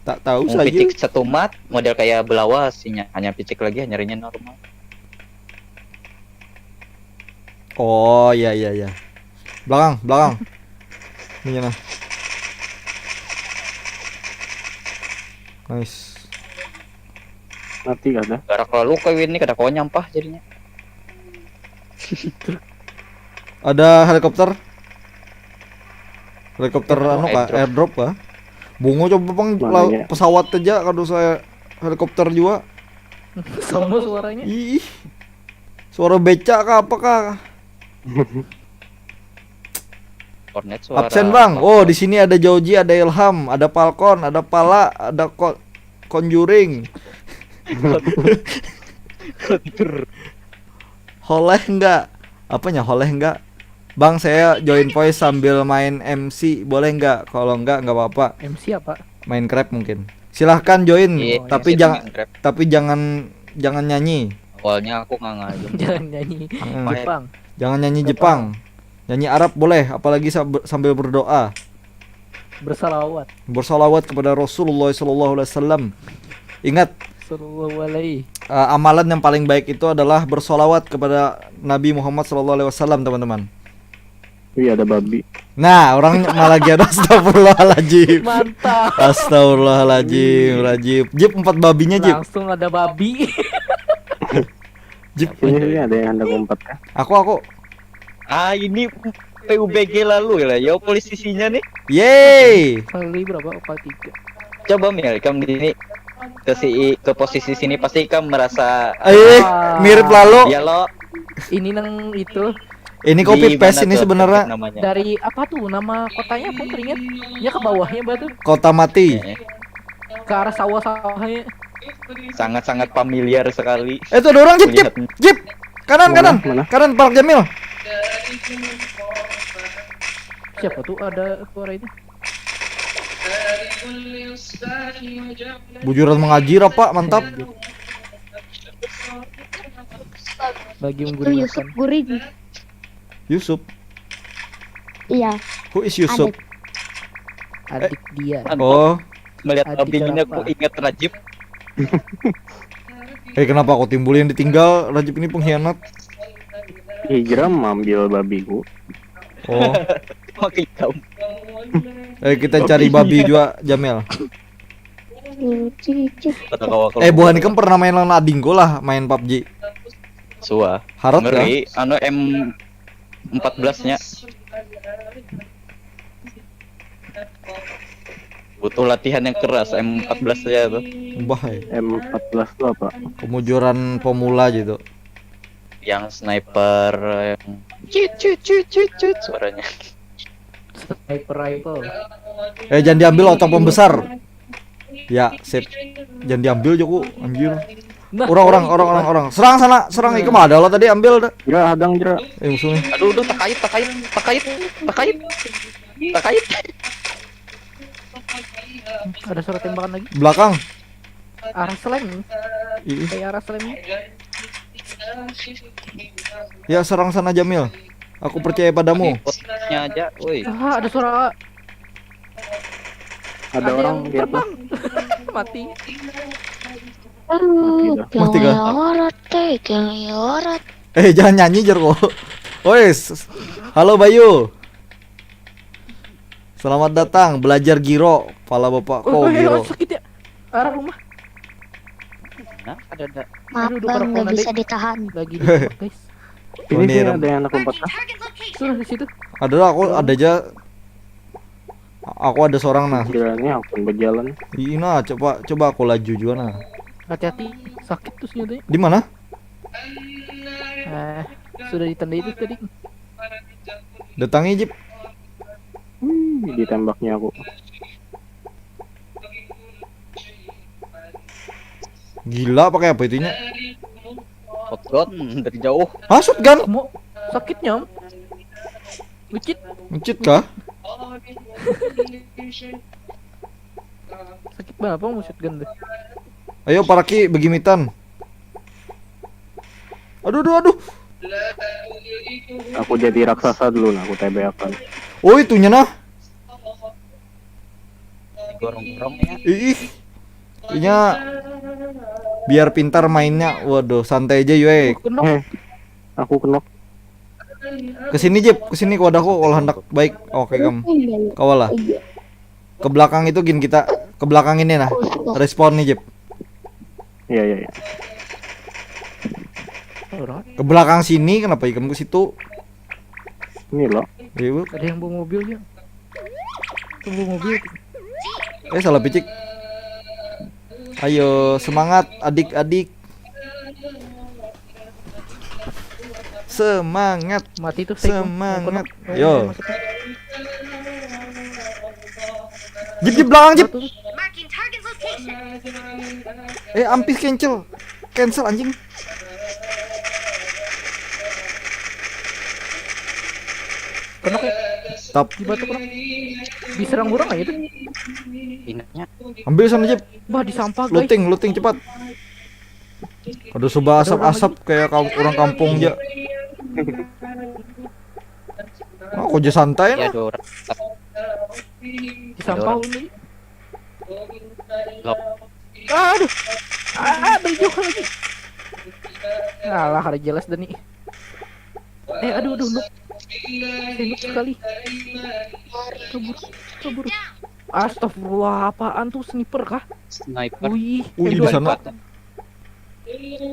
Tak tahu Mau saja. picik satu mat, model kayak belawas hanya picik lagi nyarinya normal. Oh, iya. Belakang. Ini nah. Nice. Mati kada. Gara kalau lu kayak ini kada kau nyampah jadinya. Ada helikopter. Helikopter anu kah? Airdrop. Airdrop kah? Bungo coba bang Mananya? pesawat aja kalau saya helikopter juga. Sama suaranya. Ih, Suara becak kah apakah? Kornet suara. Absen bang. Oh di sini ada Joji, ada Ilham, ada Falcon, ada Pala, ada Conjuring. Holeh enggak? Apanya holeh enggak? Bang saya join voice sambil main MC boleh enggak? Kalau enggak apa-apa. MC apa? Minecraft mungkin. Silahkan join, Iya, tapi iya, jangan Minecraft. tapi jangan nyanyi. Awalnya aku nggak ngajak. Jangan nyanyi Jepang. Jangan nyanyi Jepang. Nyanyi Arab boleh, apalagi sambil berdoa. Bersalawat. Bersalawat kepada Rasulullah SAW. Ingat, Sallallahu alaihi. amalan yang paling baik itu adalah bersolawat kepada Nabi Muhammad SAW, teman-teman. Wih, ada babi. Nah, orang malah lagi ada astagfirullahaladzim. Mantap. Astagfirullahaladzim, Rajib. Jip 4 babinya, Jip. Langsung ada babi. Jip. Ini ada yang hendak ngumpet kan? Aku. Ah, ini PUBG lalu ya, ya posisinya nih. Yeay. Kali berapa? Kali 3. Coba Mil, kamu di sini ke posisi sini pasti kamu merasa Mirip lalu. ya lo Ini nang itu Ini di copy mana paste ini tuh sebenarnya namanya. dari apa tuh nama kotanya aku teringat. Ya ke bawahnya batu. kota mati. Ke arah sawah-sawahnya. Sangat-sangat familiar sekali. Itu ada orang, Jip. Melihatnya. Jip. Kanan. Mana? Kanan Park Jamil. Siapa tuh ada suara itu? Bujuran mengaji Pak, mantap. Bagi Itu unggul Yusuf makan. Guring. Yusuf. Iya. Who is Yusuf? Adik dia. Oh. Melihat Adik babi ini aku kenapa? ingat Rajib. Kenapa aku timbul yang ditinggal? Rajib ini pengkhianat. Hijrah ambil babiku. Oh. Makin kamu. Kita cari babi juga, Jamil. Kata kawan Buhan kan pernah main lawan adingku lah, main PUBG. Sua. Harap ya. Ngeri, anu M14-nya. Butuh latihan yang keras M14 nya tuh. Bahaya. M14 itu apa? Kemujuran pemula gitu. Yang sniper yang cut suaranya. Sniper rifle. Jangan diambil otak pembesar. Ya, sip. Jangan diambil Joko, anjir. Nah, Orang. Serang sana, serang iku mah ada lo tadi ambil dah. Jera, hadang Jera. Musuhnya. Aduh, takait. Ada suara tembakan lagi. Belakang. Arah slam. Ih. Kayak arah slam. Ya serang sana Jamil. Aku percaya padamu. Posnya aja, woi. Ah, ada suara. Ada orang yang di atas. terbang. Mati. Mati kah? Keliorat. Jangan nyanyi Jerko. Wes. Halo Bayu. Selamat datang belajar Giro. Pala bapak kau Giro. Sakit ya. Arah rumah. Nah, ada. Maaf Aduh, bang, nggak parah, bisa ditahan. Lagi di rumah, guys. Ini sih Ram. ada yang hendak ngumpet kan? Target location. Sudah di situ. Ada aku ada aja. Aku ada seorang nah. Kiranya aku berjalan. Nah, coba aku laju juga nah. Hati-hati, sakit tuh senjatanya. Di mana? Sudah ditandai itu tadi. Datangi Jip. Ditembaknya aku. Gila pakai apa itunya? Shotgun dari jauh. Shotgun. Mau sakitnya. Lucit. Mencit kah? Sakit banget apa mau shotgun deh. Ayo para ki begimitan. Aduh. Aku jadi raksasa dulu nah, aku TB akan. Oh itunya nah. Gorong-gorongnya. Ih. Itunya biar pintar mainnya. Waduh, santai aja yue. Aku kenok. Kesini Jip, kesini ke wadahku kalau hendak baik. Oke kamu. Kawalah. Ke belakang itu gin kita ke belakang ini nah. Respon nih Jip. Iya. Ke belakang sini kenapa kamu ke situ? Ini loh. Iya, Ada yang bawa mobil ya. Tunggu mobil. salah picik. Ayo semangat adik-adik. Semangat. Mati tuh Seiko. Semangat. Oh, Yo. maksudnya. Jip belakang Jip. Satu tuh. Marking target location. Ampis cancel. Cancel anjing. Kenok ya? Tap. Di batu kenok. Diserang burung aja tuh. Ingatnya Ambil sana Jip. Bah di sampah guys. Looting cepat. Aduh coba asap-asap kayak orang kampung aja. Aku aja santai ya nah. ada orang. Di sampah ini. Lop. Aduh. Berjauh lagi. Alah, ada jelas dan nih. Aduh, noob. Noob sekali. Kabur. Astagfirullah, apaan tuh sniper kah? Sniper. Wih, Di Balik sana. batu.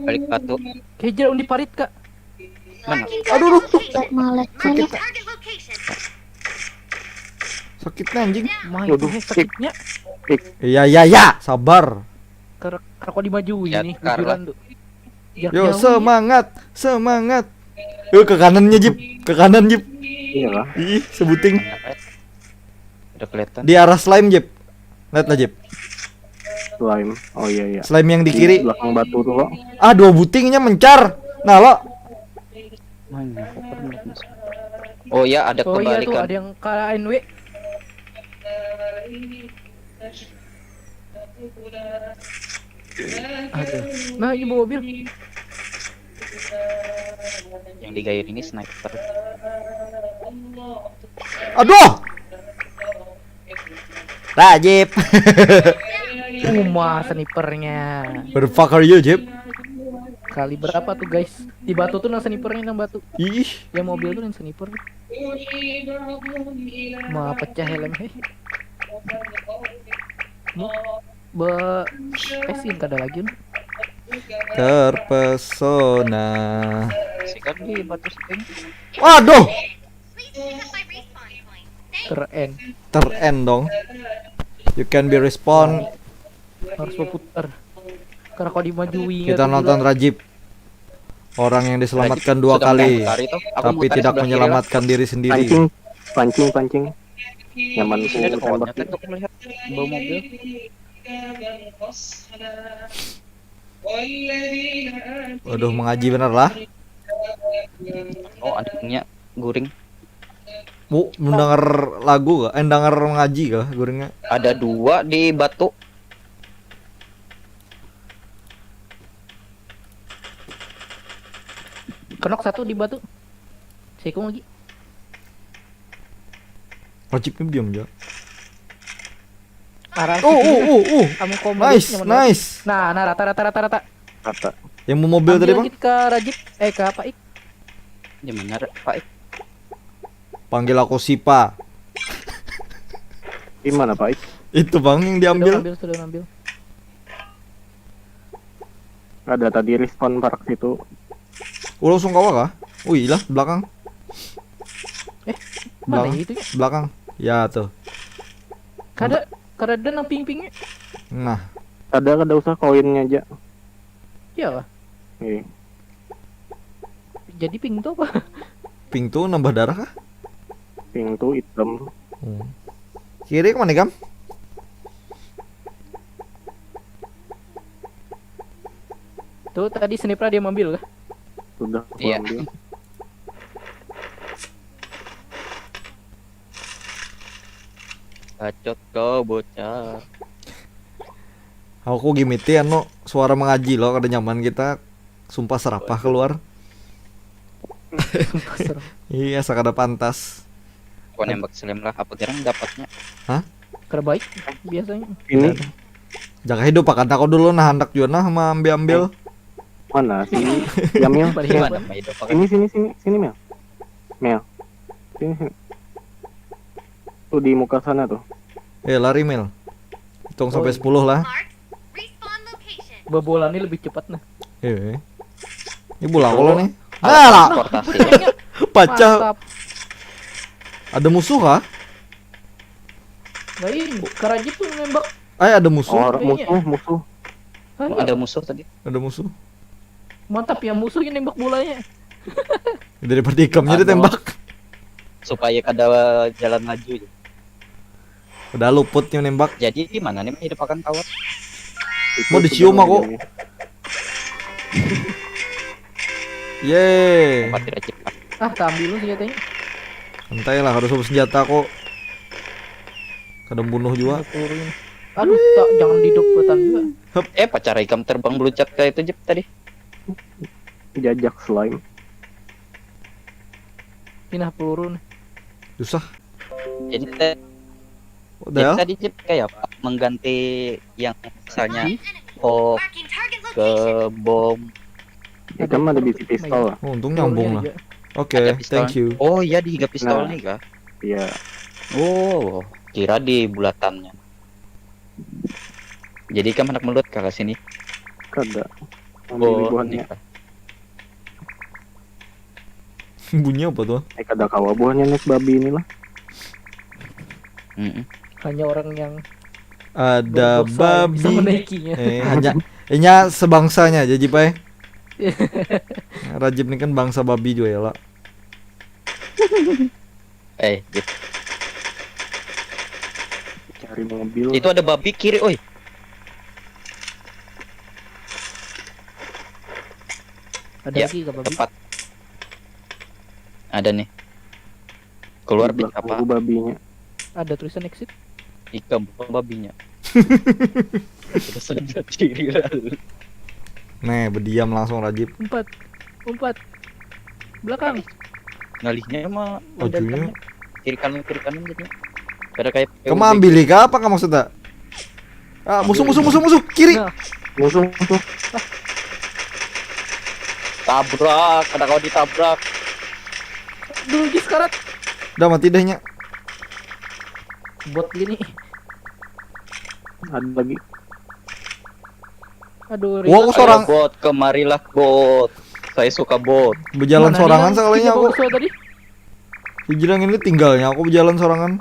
Balik batu. kejar di parit kak. Mana? Marking Aduh, target location. Malek Marking target location. Sakitnya anjing. Mah Waduh, itu sakitnya. Ya, sabar. Karena kok dimajuin Ya, nih, Kar lah. lucuran tuh. Jarak Yo, jauh semangat. Ke kanannya Jip. Ke kanan Jip. Iya lah. Ih, sebuting. Udah kelihatan. Di arah slime Jip. Lihat lah Jip. Slime. Oh iya. Slime yang di kiri. belakang batu tuh kok. Ah, 2 butingnya mencar. Nah, lo. Mana? Oh ya, ada Oh iya tuh, kebalikan. ada yang KNW. Aduh. Nah, ini bawa mobil. Yang digayun ini sniper. Aduh. Rajib. Snipernya. Where the fuck are you, Jip? Kali berapa tuh guys? Di batu tuh nang snipernya nang batu. Ih, Yang mobil tuh nang sniper. Mau pecah helm heh. Pesin kada lagi nih. terpesona. Si kan di batu spring. Waduh, Please pick up my respawn point. Thanks. Keren. terend dong. You can be respawn. Harus berputar. Karena kalau dimajuin Kita nonton Rajib. Orang yang diselamatkan 2 Sudah kali, mengutari toh. Aku tapi mengutari tidak sebelah kiri lah. menyelamatkan diri sendiri. Pancing. Nyaman ku Ini ada pohonnya tembak. kan untuk melihat bawa mobil. Waduh, mengaji bener lah. Oh, adiknya guring. Bu, mendengar lagu gak? Dengar mengaji gak guringnya? Ada 2 di batu. Kenok 1 di batu. Seiko lagi. Rajibnya diam aja. Arah kamu komodis Nice, nyaman banget. nice. Nah, rata. Kata. Yang mau mobil tadi bang? Lanjut ke Rajib, ke apa Ik? Gimana, Pak? Panggil aku Sipa. Gimana Pak? Itu bang yang diambil. Sudah ngambil. Ada tadi respon parak situ. Langsung kawa kah? Wih lah belakang. Mana Belakang. itu ya? Belakang. Ya tuh. Kada nang ping-pingnya. Nah, Ada usah koinnya aja. Ya lah. Iya. Jadi ping tuh apa? pink tuh nambah darah kah? Pink tuh hitam. Kiri kemana Gam? Tuh tadi sniper dia ambil kah? Sudah aku Iya. ambil. Bacot kau bocah. Aku gimiti anu suara mengaji loh kada nyaman kita. Sumpah serapah keluar. Iya, sakada pantas. Kau nembak selim lah, apa kira dapatnya? Kada baik biasanya. Ini Jaga hidup akan aku dulu nah hendak juga nah sama ambil. mana sini? Ya Mel. Gimana Pak hidup? Sini Mel. Mel. Sini. Tuh di muka sana tuh. Lari Mil. Hitung sampai 10 lah. Mark. Respawn location. Bobolannya lebih cepat nah. Ini bola lo nih. Nah lah, Transportasi. pacah. Mantap. Ada musuh kah? Lain, Karajib tuh nembak. Ada musuh. Oh, musuh. Oh, ada musuh tadi. Ada musuh. Mantap ya musuhnya nembak bolanya. Daripada ikamnya Aduh. ditembak. Supaya kada jalan maju. Udah luput yang nembak. Jadi di mana nih hidup akan kawat? Mau dicium aku. Yeay. Tempat tidak cepat. Ah, tak ambil lu senjatanya. Santai lah, harus bawa senjata kok. Kadang bunuh juga. Turunin. Aduh, tak jangan didopetan juga. Pacar ikam terbang melucat ke itu Jep tadi. Jajak slime. Ini nah peluru nih. Susah. Jadi Udah. tadi Jep kayak apa? Mengganti yang misalnya Enemy. hook Marking target ke location. bom. Ya kan ada biji pistol lah. Oh, untung nyambung lah. Pelurunya Oke, Ada pistol. thank you. Oh iya di pistol Nah. nih kah? Iya. Oh, kira di bulatannya. Jadi kamu hendak melut ke sini. Kada. Ambil Oh, buahnya. nikah. Bunyi apa tuh? Kada kawa buahnya nek babi inilah. Mm-mm. hanya orang yang Ada berdosa yang bisa babi. menaikinya. Hanya sebangsanya jadi Pak. Rajib ini kan bangsa babi juga ya lah. Jep. Cari mobil. Itu ada babi kiri, oi. Ada Ya, lagi gak babi? Tepat. Ada nih. Keluar Di bit apa? belakang babinya. Ada tulisan exit. Ikan bukan babinya. Sudah sadar diri lalu. Nih, berdiam langsung Rajib. Umpat. Belakang. Ngalihnya mah Ojunya. kiri kanan jadi. Pada kayak Kamu ambil kah apa kamu maksudnya? Ah, musuh kiri. Nah, Musuh. tabrak, ada kau ditabrak. dulu di sekarat. Udah mati dehnya. Bot gini. Ada lagi. Aduh, Wah, aku Ayo, seorang bot, kemarilah bot. Saya suka bot. berjalan sorangan sekalinya aku. Tadi. Dibilang ini tinggalnya aku berjalan sorangan.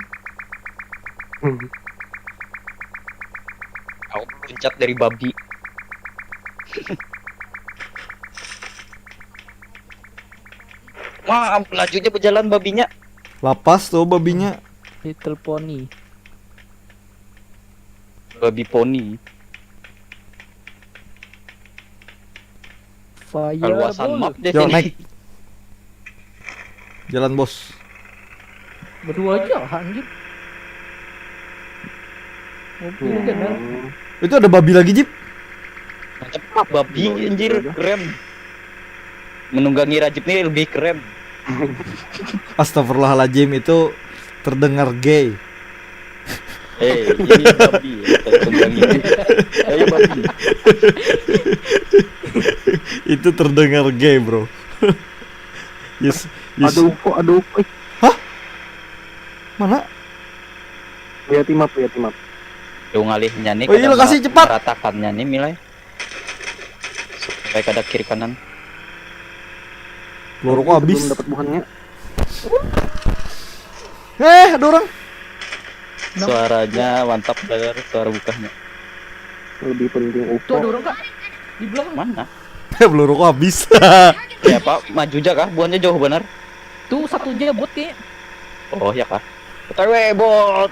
Aku loncat dari babi. Wah, lajunya berjalan babinya. Lapas tuh babinya. Little Pony. Babi poni. Luasan map Fireball. deh Yuk sini. naik. Jalan bos. Berdua aja anjir. Mobil kan. Itu ada babi lagi Jip. Cepat babi anjir, keren. Menunggangi Rajib ini lebih keren. Astagfirullahaladzim, itu terdengar gay. Ini babi. Saya tunggangi. Ayo babi. Itu terdengar gay bro. yes. Ada UFO. Mana? Lihat map. Yung ngalihnya nih. Oh iya, lokasi cepat. Ratakannya nih Milay. Supaya kada kiri kanan. Peluru habis. Belum dapat buahnya. Ada orang. Suaranya mantap dengar suara bukanya. Lebih penting Tuh ada UFO. orang kak di belakang. Mana? Peluru habis. Ya Pak, maju aja kah? Buahnya jauh benar. Tuh satu aja bot kayaknya. Oh ya kah? OTW bot.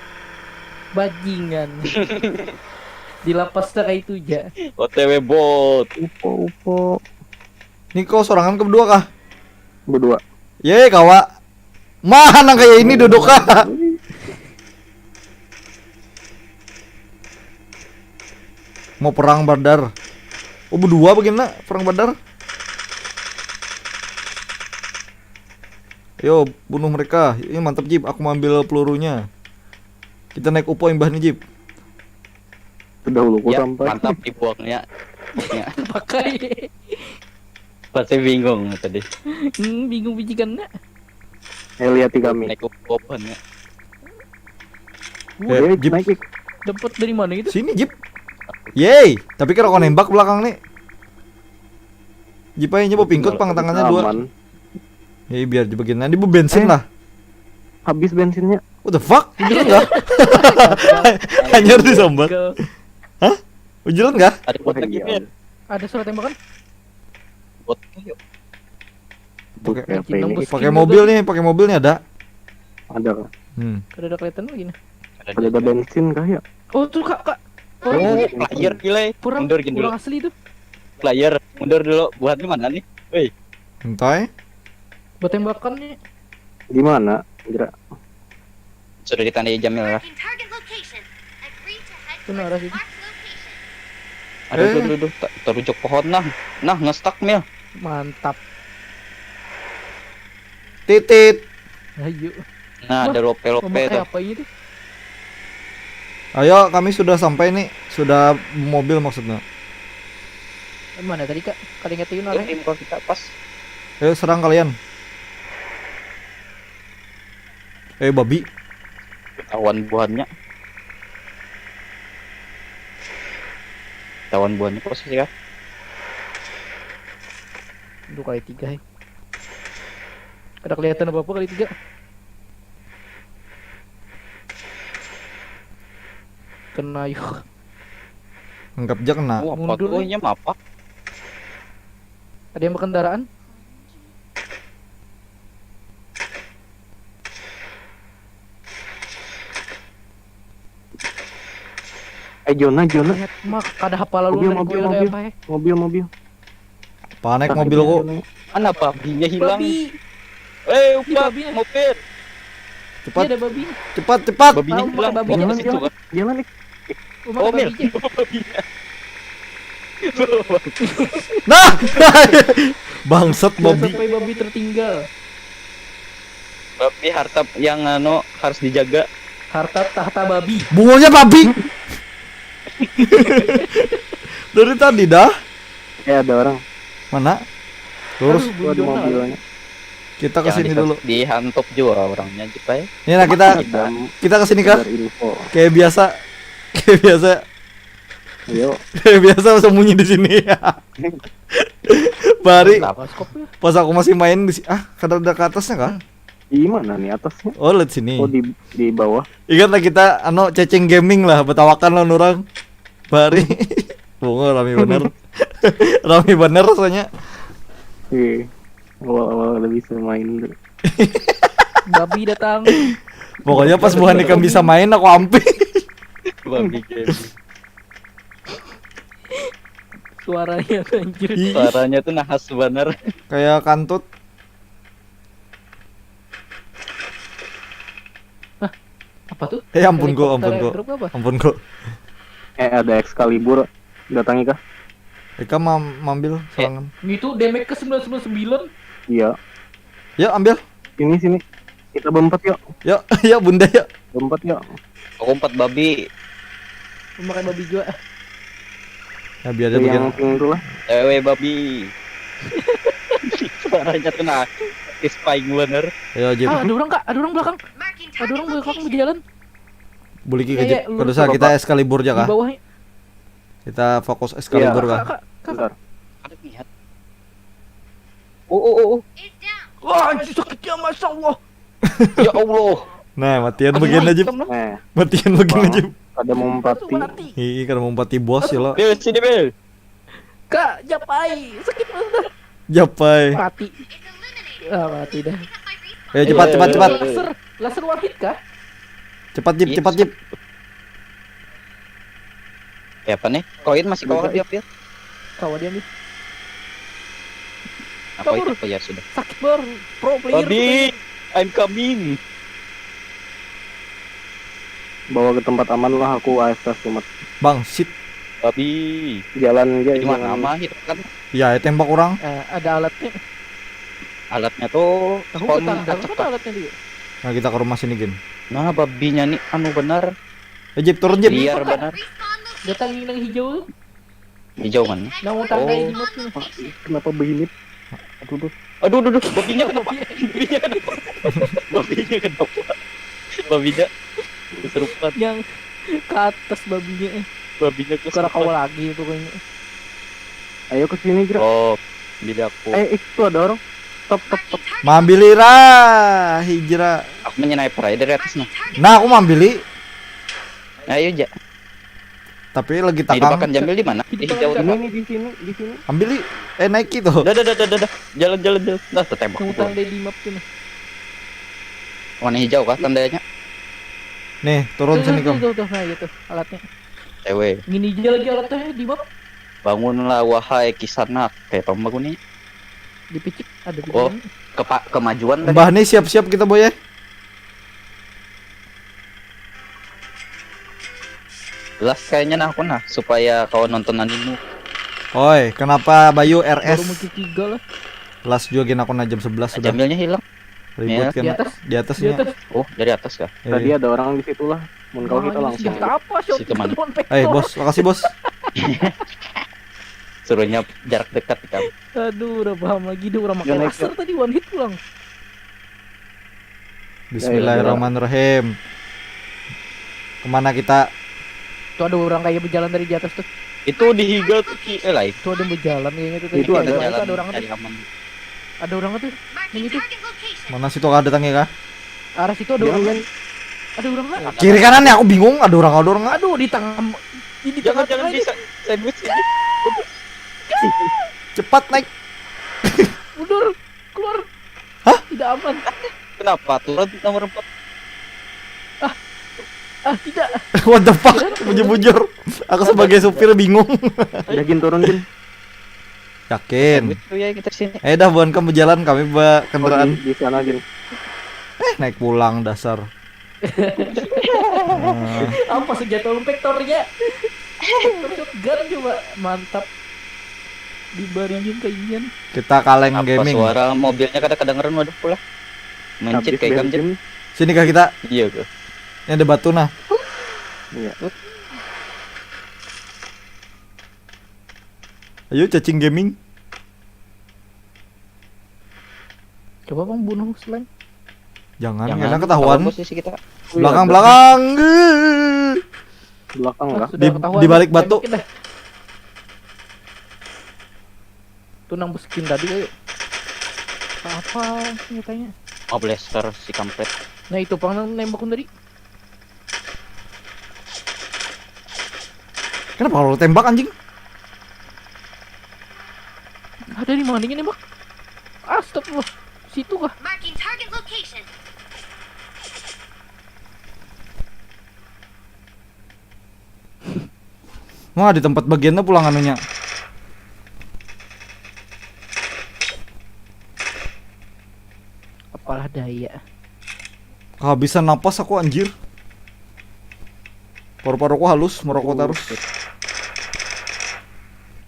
Bajingan. Di lapas kayak itu aja. OTW bot. UFO. Nih kau sorangan ke berdua kah? Berdua. Ye kawa. Mana kayak ini duduk kah? Mau perang badar. Oh berdua bagaimana perang badar? Yo bunuh mereka. Ini mantap Jip. Aku mau ambil pelurunya. Kita naik upo imbah nih Jip. Sudah dulu Ya, sampai. mantap dibuangnya. Ya, Pakai. pasti bingung tadi. Bingung bijikannya. Lihat kami. Naik upopannya. Jip. Naik. Dapat dari mana gitu? Sini Jip. Yeay. Tapi kalau kau nembak belakang nih. Jip aja nyoba pingkut pang tangannya dua. Aman. Ya biar dibagiin nanti bu bensin lah. Habis bensinnya. What the fuck? Ujilan nggak? Hanya harus disambar. Ujilan nggak? Ada bot lagi Iya. Mir. Ada suara tembakan? bot yuk. Pakai- Kayak apa ini? Nembus Pakai skin mobil juga. nih, pakai mobil nih ada. Ada kah? Kada ada kelihatan lagi nih. Ada bensin kah ya? Oh tuh kak. Oh, player gila. Kurang Mundur gini dulu. kurang asli tuh. Player, mundur dulu. Buatnya mana nih? Entai. Buat tembakannya. Di mana? Jera. Sudah ditandai Jamil lah. Marking target location. Agree to head Benar, towards the sih. marked location. Aduh, terujuk pohon nah. Nah, ngestak Mil. Mantap. Titit. Ayo. Nah, ada lope-lope Memakai tuh. apa ini tuh? Ayo, kami sudah sampai nih. Sudah mobil maksudnya. Mana tadi kak? Kali ngetiin Tuh, orang. tim kalau kita pas. Ayo serang kalian. Babi. Tawan buahnya. Tawan buahnya posisi ya. Aduh kali 3 Ada kelihatan apa-apa kali 3. Kena yuk. Anggap aja kena. Wah, apa mundur tuh? nih. Ini apa? Ada yang berkendaraan? Jona. Lihat mak kada hafal lalu Mobil, dari mobil, apa ya? Mobil. Panik Sakit mobilku. Jona. Mana babinya hilang? Babi. Upat, babinya. mobil. Cepat, Iya ada babi. cepat, cepat. Babinya Tahu, hilang. babinya Oh, di situ kan. Jalan nih. Rumah Oh, Mil. babinya. Nah. Bangsat Jangan babi. sampai babi tertinggal. Babi harta yang harus dijaga. Harta tahta babi. Bunganya babi. Dari tadi dah. Ada orang. Mana? Lurus. Aduh, Tuh ada Bunjona. mobilnya. Kita kesini dulu. Dihantuk juga orangnya Jipai. Ini lah kita kesini kah? Dari info. Kayak biasa. Kayak biasa. Ayo. Kayak biasa sembunyi di sini. Bari Apa skopnya? pas aku masih main di kada ada ke atasnya kah? Di mana nih atasnya? Oh, lihat sini. Oh di bawah. Ingat lah kita ceceng gaming lah, betawakan lah orang. Bari. Bunga rame bener. Rame bener rasanya. Awal-awal udah bisa main dulu. Babi datang. Pokoknya pas bukan ikan bisa main aku ampe. Babi game. Suaranya anjir. Suaranya tuh nahas bener. Kayak kantut. Apa tuh? Ampun kok, ampun Helikopter kok. drop apa? Ampun kok. Ada Excalibur datangi kah? Eka mambil serangan. Itu damage ke 999. Iya. Yuk ambil. Sini. Kita berempat yuk. Yuk, yuk bunda yuk. Berempat yuk. Aku 4 babi. Memakai babi juga. Ya biar dia Yang begini. pink itu lah. Cewek babi. Suaranya tuh nah satisfying bener. Ayo Jip. Ah, ada orang kak, ada orang belakang. Marking Ada target orang belakang location. berjalan Boleh ki Iya, Jip. iya, lu Kada usah coba, kita Pak. Excalibur aja di kah? bawahnya. Kita fokus Excalibur Iya. kah? Kak, Bentar. Ada niat. Oh. Is down. wah, anjir sakitnya masya Allah. Ya Allah. Nah, matian begini Jip. Matian begini Bang. Jip. Ada mau mati. Mati. Ih, karena mau mati bos ya lo. Bel, sini Bel. Kak, japai, sakit banget. Japai. Mati. It's eliminated. Mati dah. Pick up my respawn. Ayo cepat, cepat, cepat. Laser one hit kah? Cepat Jip, cepat Jip. Ya apa nih? Koin masih kau dia Pil. Kawan dia nih. Apa Kabur. itu? Oh ya sudah. Sakit ber. Pro player. Babi, I'm coming. Bawa ke tempat aman lah aku AFK cuma Bang, sit. Babi. jalan aja. Di mana mah itu kan Ya, tembak orang. Ada alatnya. alatnya tuh Tahu spawn tanda acak. apa alatnya dia? Nah, kita ke rumah sini, Gin. Nah, babinya nih anu benar. Jip, turun Jip. Liar benar. Respawn location. Datang yang hijau tuh. Hijau mana? Yang mau tanda Oh. di map nih. Kenapa begini? Aduh, babinya kenapa? Babinya kenapa? Babinya kenapa? Babinya keserupan. Yang ke atas babinya. Babinya Karena keserupan. kau lagi itu kayaknya. Ayo ke sini Gra. Oh, bila aku. Itu ada orang. Stop. Marking target. Mambilira, hijrah. Aku menyenai aja dari atas nah. Nah, aku mambili. Ayo ja. Tapi lagi Di depan takang. Jamil di mana? Di hijau. Ini di sini. Ambil Li. Naik gitu. Udah. Jalan. Dah tertembak. Yang utang di map tuh nih. Warna hijau kah tandanya? Nih, turun sini Kam. Tuh, nah gitu alatnya. Cewek. Gini aja lagi alatnya di map. Bangunlah wahai Kisanak. Kayak pembangun nih. Dipicik ada di Oh. sini. Kemajuan tadi. Mbah nih siap-siap kita boy ya. Jelas kayaknya nah aku nah supaya kau nonton animu. Oi, kenapa Bayu Baru RS? muncul 3 lah. Last juga aku na jam 11 sudah. Jamilnya hilang. Ribut Ya. kan. Di atas. Di Di atasnya. atas. Oh, dari atas kah? Tadi ada orang di situ lah. Mun kau kita langsung. Senjata apa Situ mana? Eh, bos, makasih bos. Suruhnya jarak dekat kan. Aduh, udah paham lagi dia orang makan Naik, laser tadi one hit pulang. Bismillahirrahmanirrahim. Kemana kita? Tuh ada orang kayak berjalan dari di atas tuh. Itu di Higa tuh lain. Tuh ada yang berjalan kayaknya tuh. tadi. Itu ada Kayak jalan ada orang tuh. cari aman. Ada orang tuh. Marking itu. target location. Mana situ ada datangnya kah? Arah situ ada Jangan, orang. jangan. Ada orang nggak? Kiri kanan ya aku bingung. Ada orang. Aduh di tengah. Di Jangan tengah bisa sandwich ini. Cepat naik. mundur keluar. Hah? Tidak aman. Kenapa? Turun nomor 4. Tidak. What the fuck? Bujur-bujur. Aku sebagai supir bingung. Yakin turun Jin. Yakin. Sandwich tuh ya kita sini. Dah buan kamu jalan kami bawa kendaraan. Di sana Jin. Naik pulang dasar. Apa senjata lu vektornya? Shotgun coba mantap. Dibaringin kayak Kita kaleng Apa gaming. suara mobilnya kadang-kadang waduh pula. Mencit Habis kayak gamjet. bensin. Sini kah kita? Iya ke. Ini ada batu nah. Iya. Ayo cacing gaming. Coba bang bunuh selain. Jangan, Jangan karena ketahuan. tahu posisi kita. Belakang. Belakang Ah, lah. sudah Di- ketahuan. di balik batu. Tembakin dah. Tuh nang skin tadi ayo. Apa senjatanya? Oh, blaster si kampret. Nah itu pang nembakun tadi. Kenapa kalau tembak anjing? Ada di mana nembak? Astagfirullah. Situ kah? Marking target location. Wah, di tempat bagiannya pulang anunya. Apalah daya. Kehabisan napas aku anjir. Paru-paruku halus, merokok terus.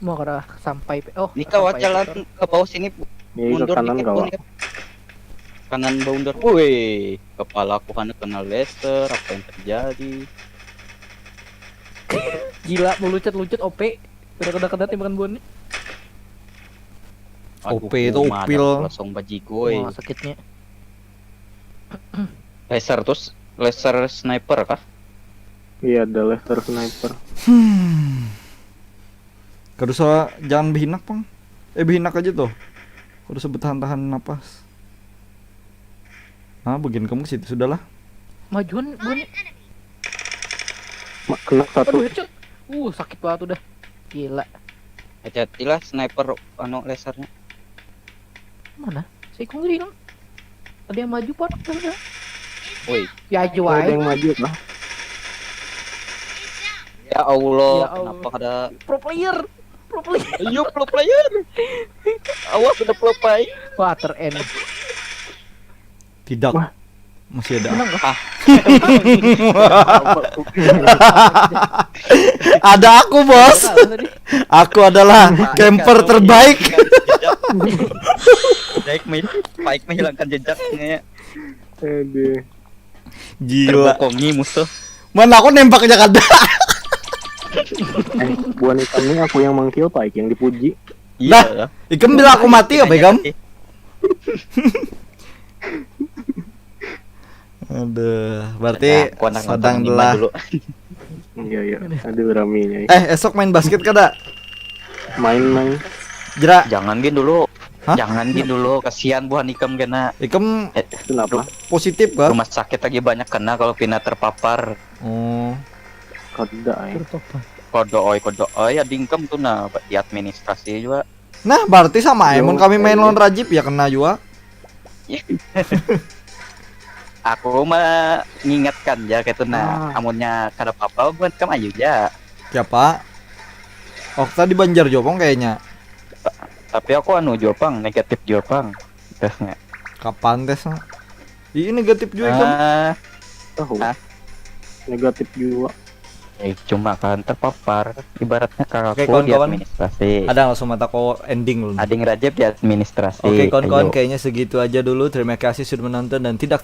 Mau kada sampai oh. Ini kawat sampai jalan itu. ke bawah sini. Ini ke Mundur kanan dikit kau. pun ya. Kanan bounder. Woi, kepala aku kena laser. Apa yang terjadi? Gila mau lucet OP. Kena tembakan buan nih. Aduh, OP itu kumaha upil. dah, langsung bajigoy. Wah sakitnya. Laser terus laser sniper kah? Iya, ada laser sniper. Kado usah jangan behinak, Pang. Behinak aja tuh. Kado usah bertahan-tahan napas. Nah, bagian kamu ke situ sudahlah. Majuan buan. Spotted enemy. Kena satu. Aduh headshot. Sakit banget udah. Gila. Hati-hatilah sniper anu lasernya. Mana? Saya kok hilang. Ada yang maju pak. Woi, Ya aja Oh, ada wae. yang maju lah. ya Allah, Ya Allah. kenapa ada Pro player. ayo pro player. Awas udah pro play. Wah ter-end. Tidak. Wah. Masih ada. Menang kah? Ada aku, Bos. Kalah tadi. Aku adalah camper terbaik. Baik menghilangkan jejaknya. Aduh. Gila. Terbokongi musuh. Mana aku nembaknya kada. Buan hitam ini aku yang mengkill Paik yang dipuji. Dah. Ikam bilang aku mati apa Ikam? Aduh, berarti Aku anak sedang nonton anime belah. dulu. Iya iya. Aduh raminya. Esok main basket kada? Main-main. Jera, Jangan gin dulu. Hah? Jangan gin dulu, kasihan buah nikam kena Ikam Kenapa? positif kah? rumah sakit lagi banyak kena kalau Pina terpapar. Oh, Kada ya. Bertobat. Kodo oi adingkem tuh nah di administrasi juga. Nah, berarti sama Yo, mun kami main iya. lawan Rajib ya kena juga. Aku mah ngingetkan ya gitu nah, amunnya kada apa-apa buat kamu aja ya. Siapa? Okta di Banjarjopong kayaknya. Tapi aku anu Jopang, negatif Jopang tesnya. Kapan tesnya? Ih, negatif juga kan. Tahu. Ah. Negatif juga. Cuma kan terpapar ibaratnya Oke, kakakku di kawan-kawan. administrasi. Ada langsung mata ko ending lu. Ading Rajab di administrasi. Oke, kawan-kawan Ayo. kayaknya segitu aja dulu. Terima kasih sudah menonton dan tidak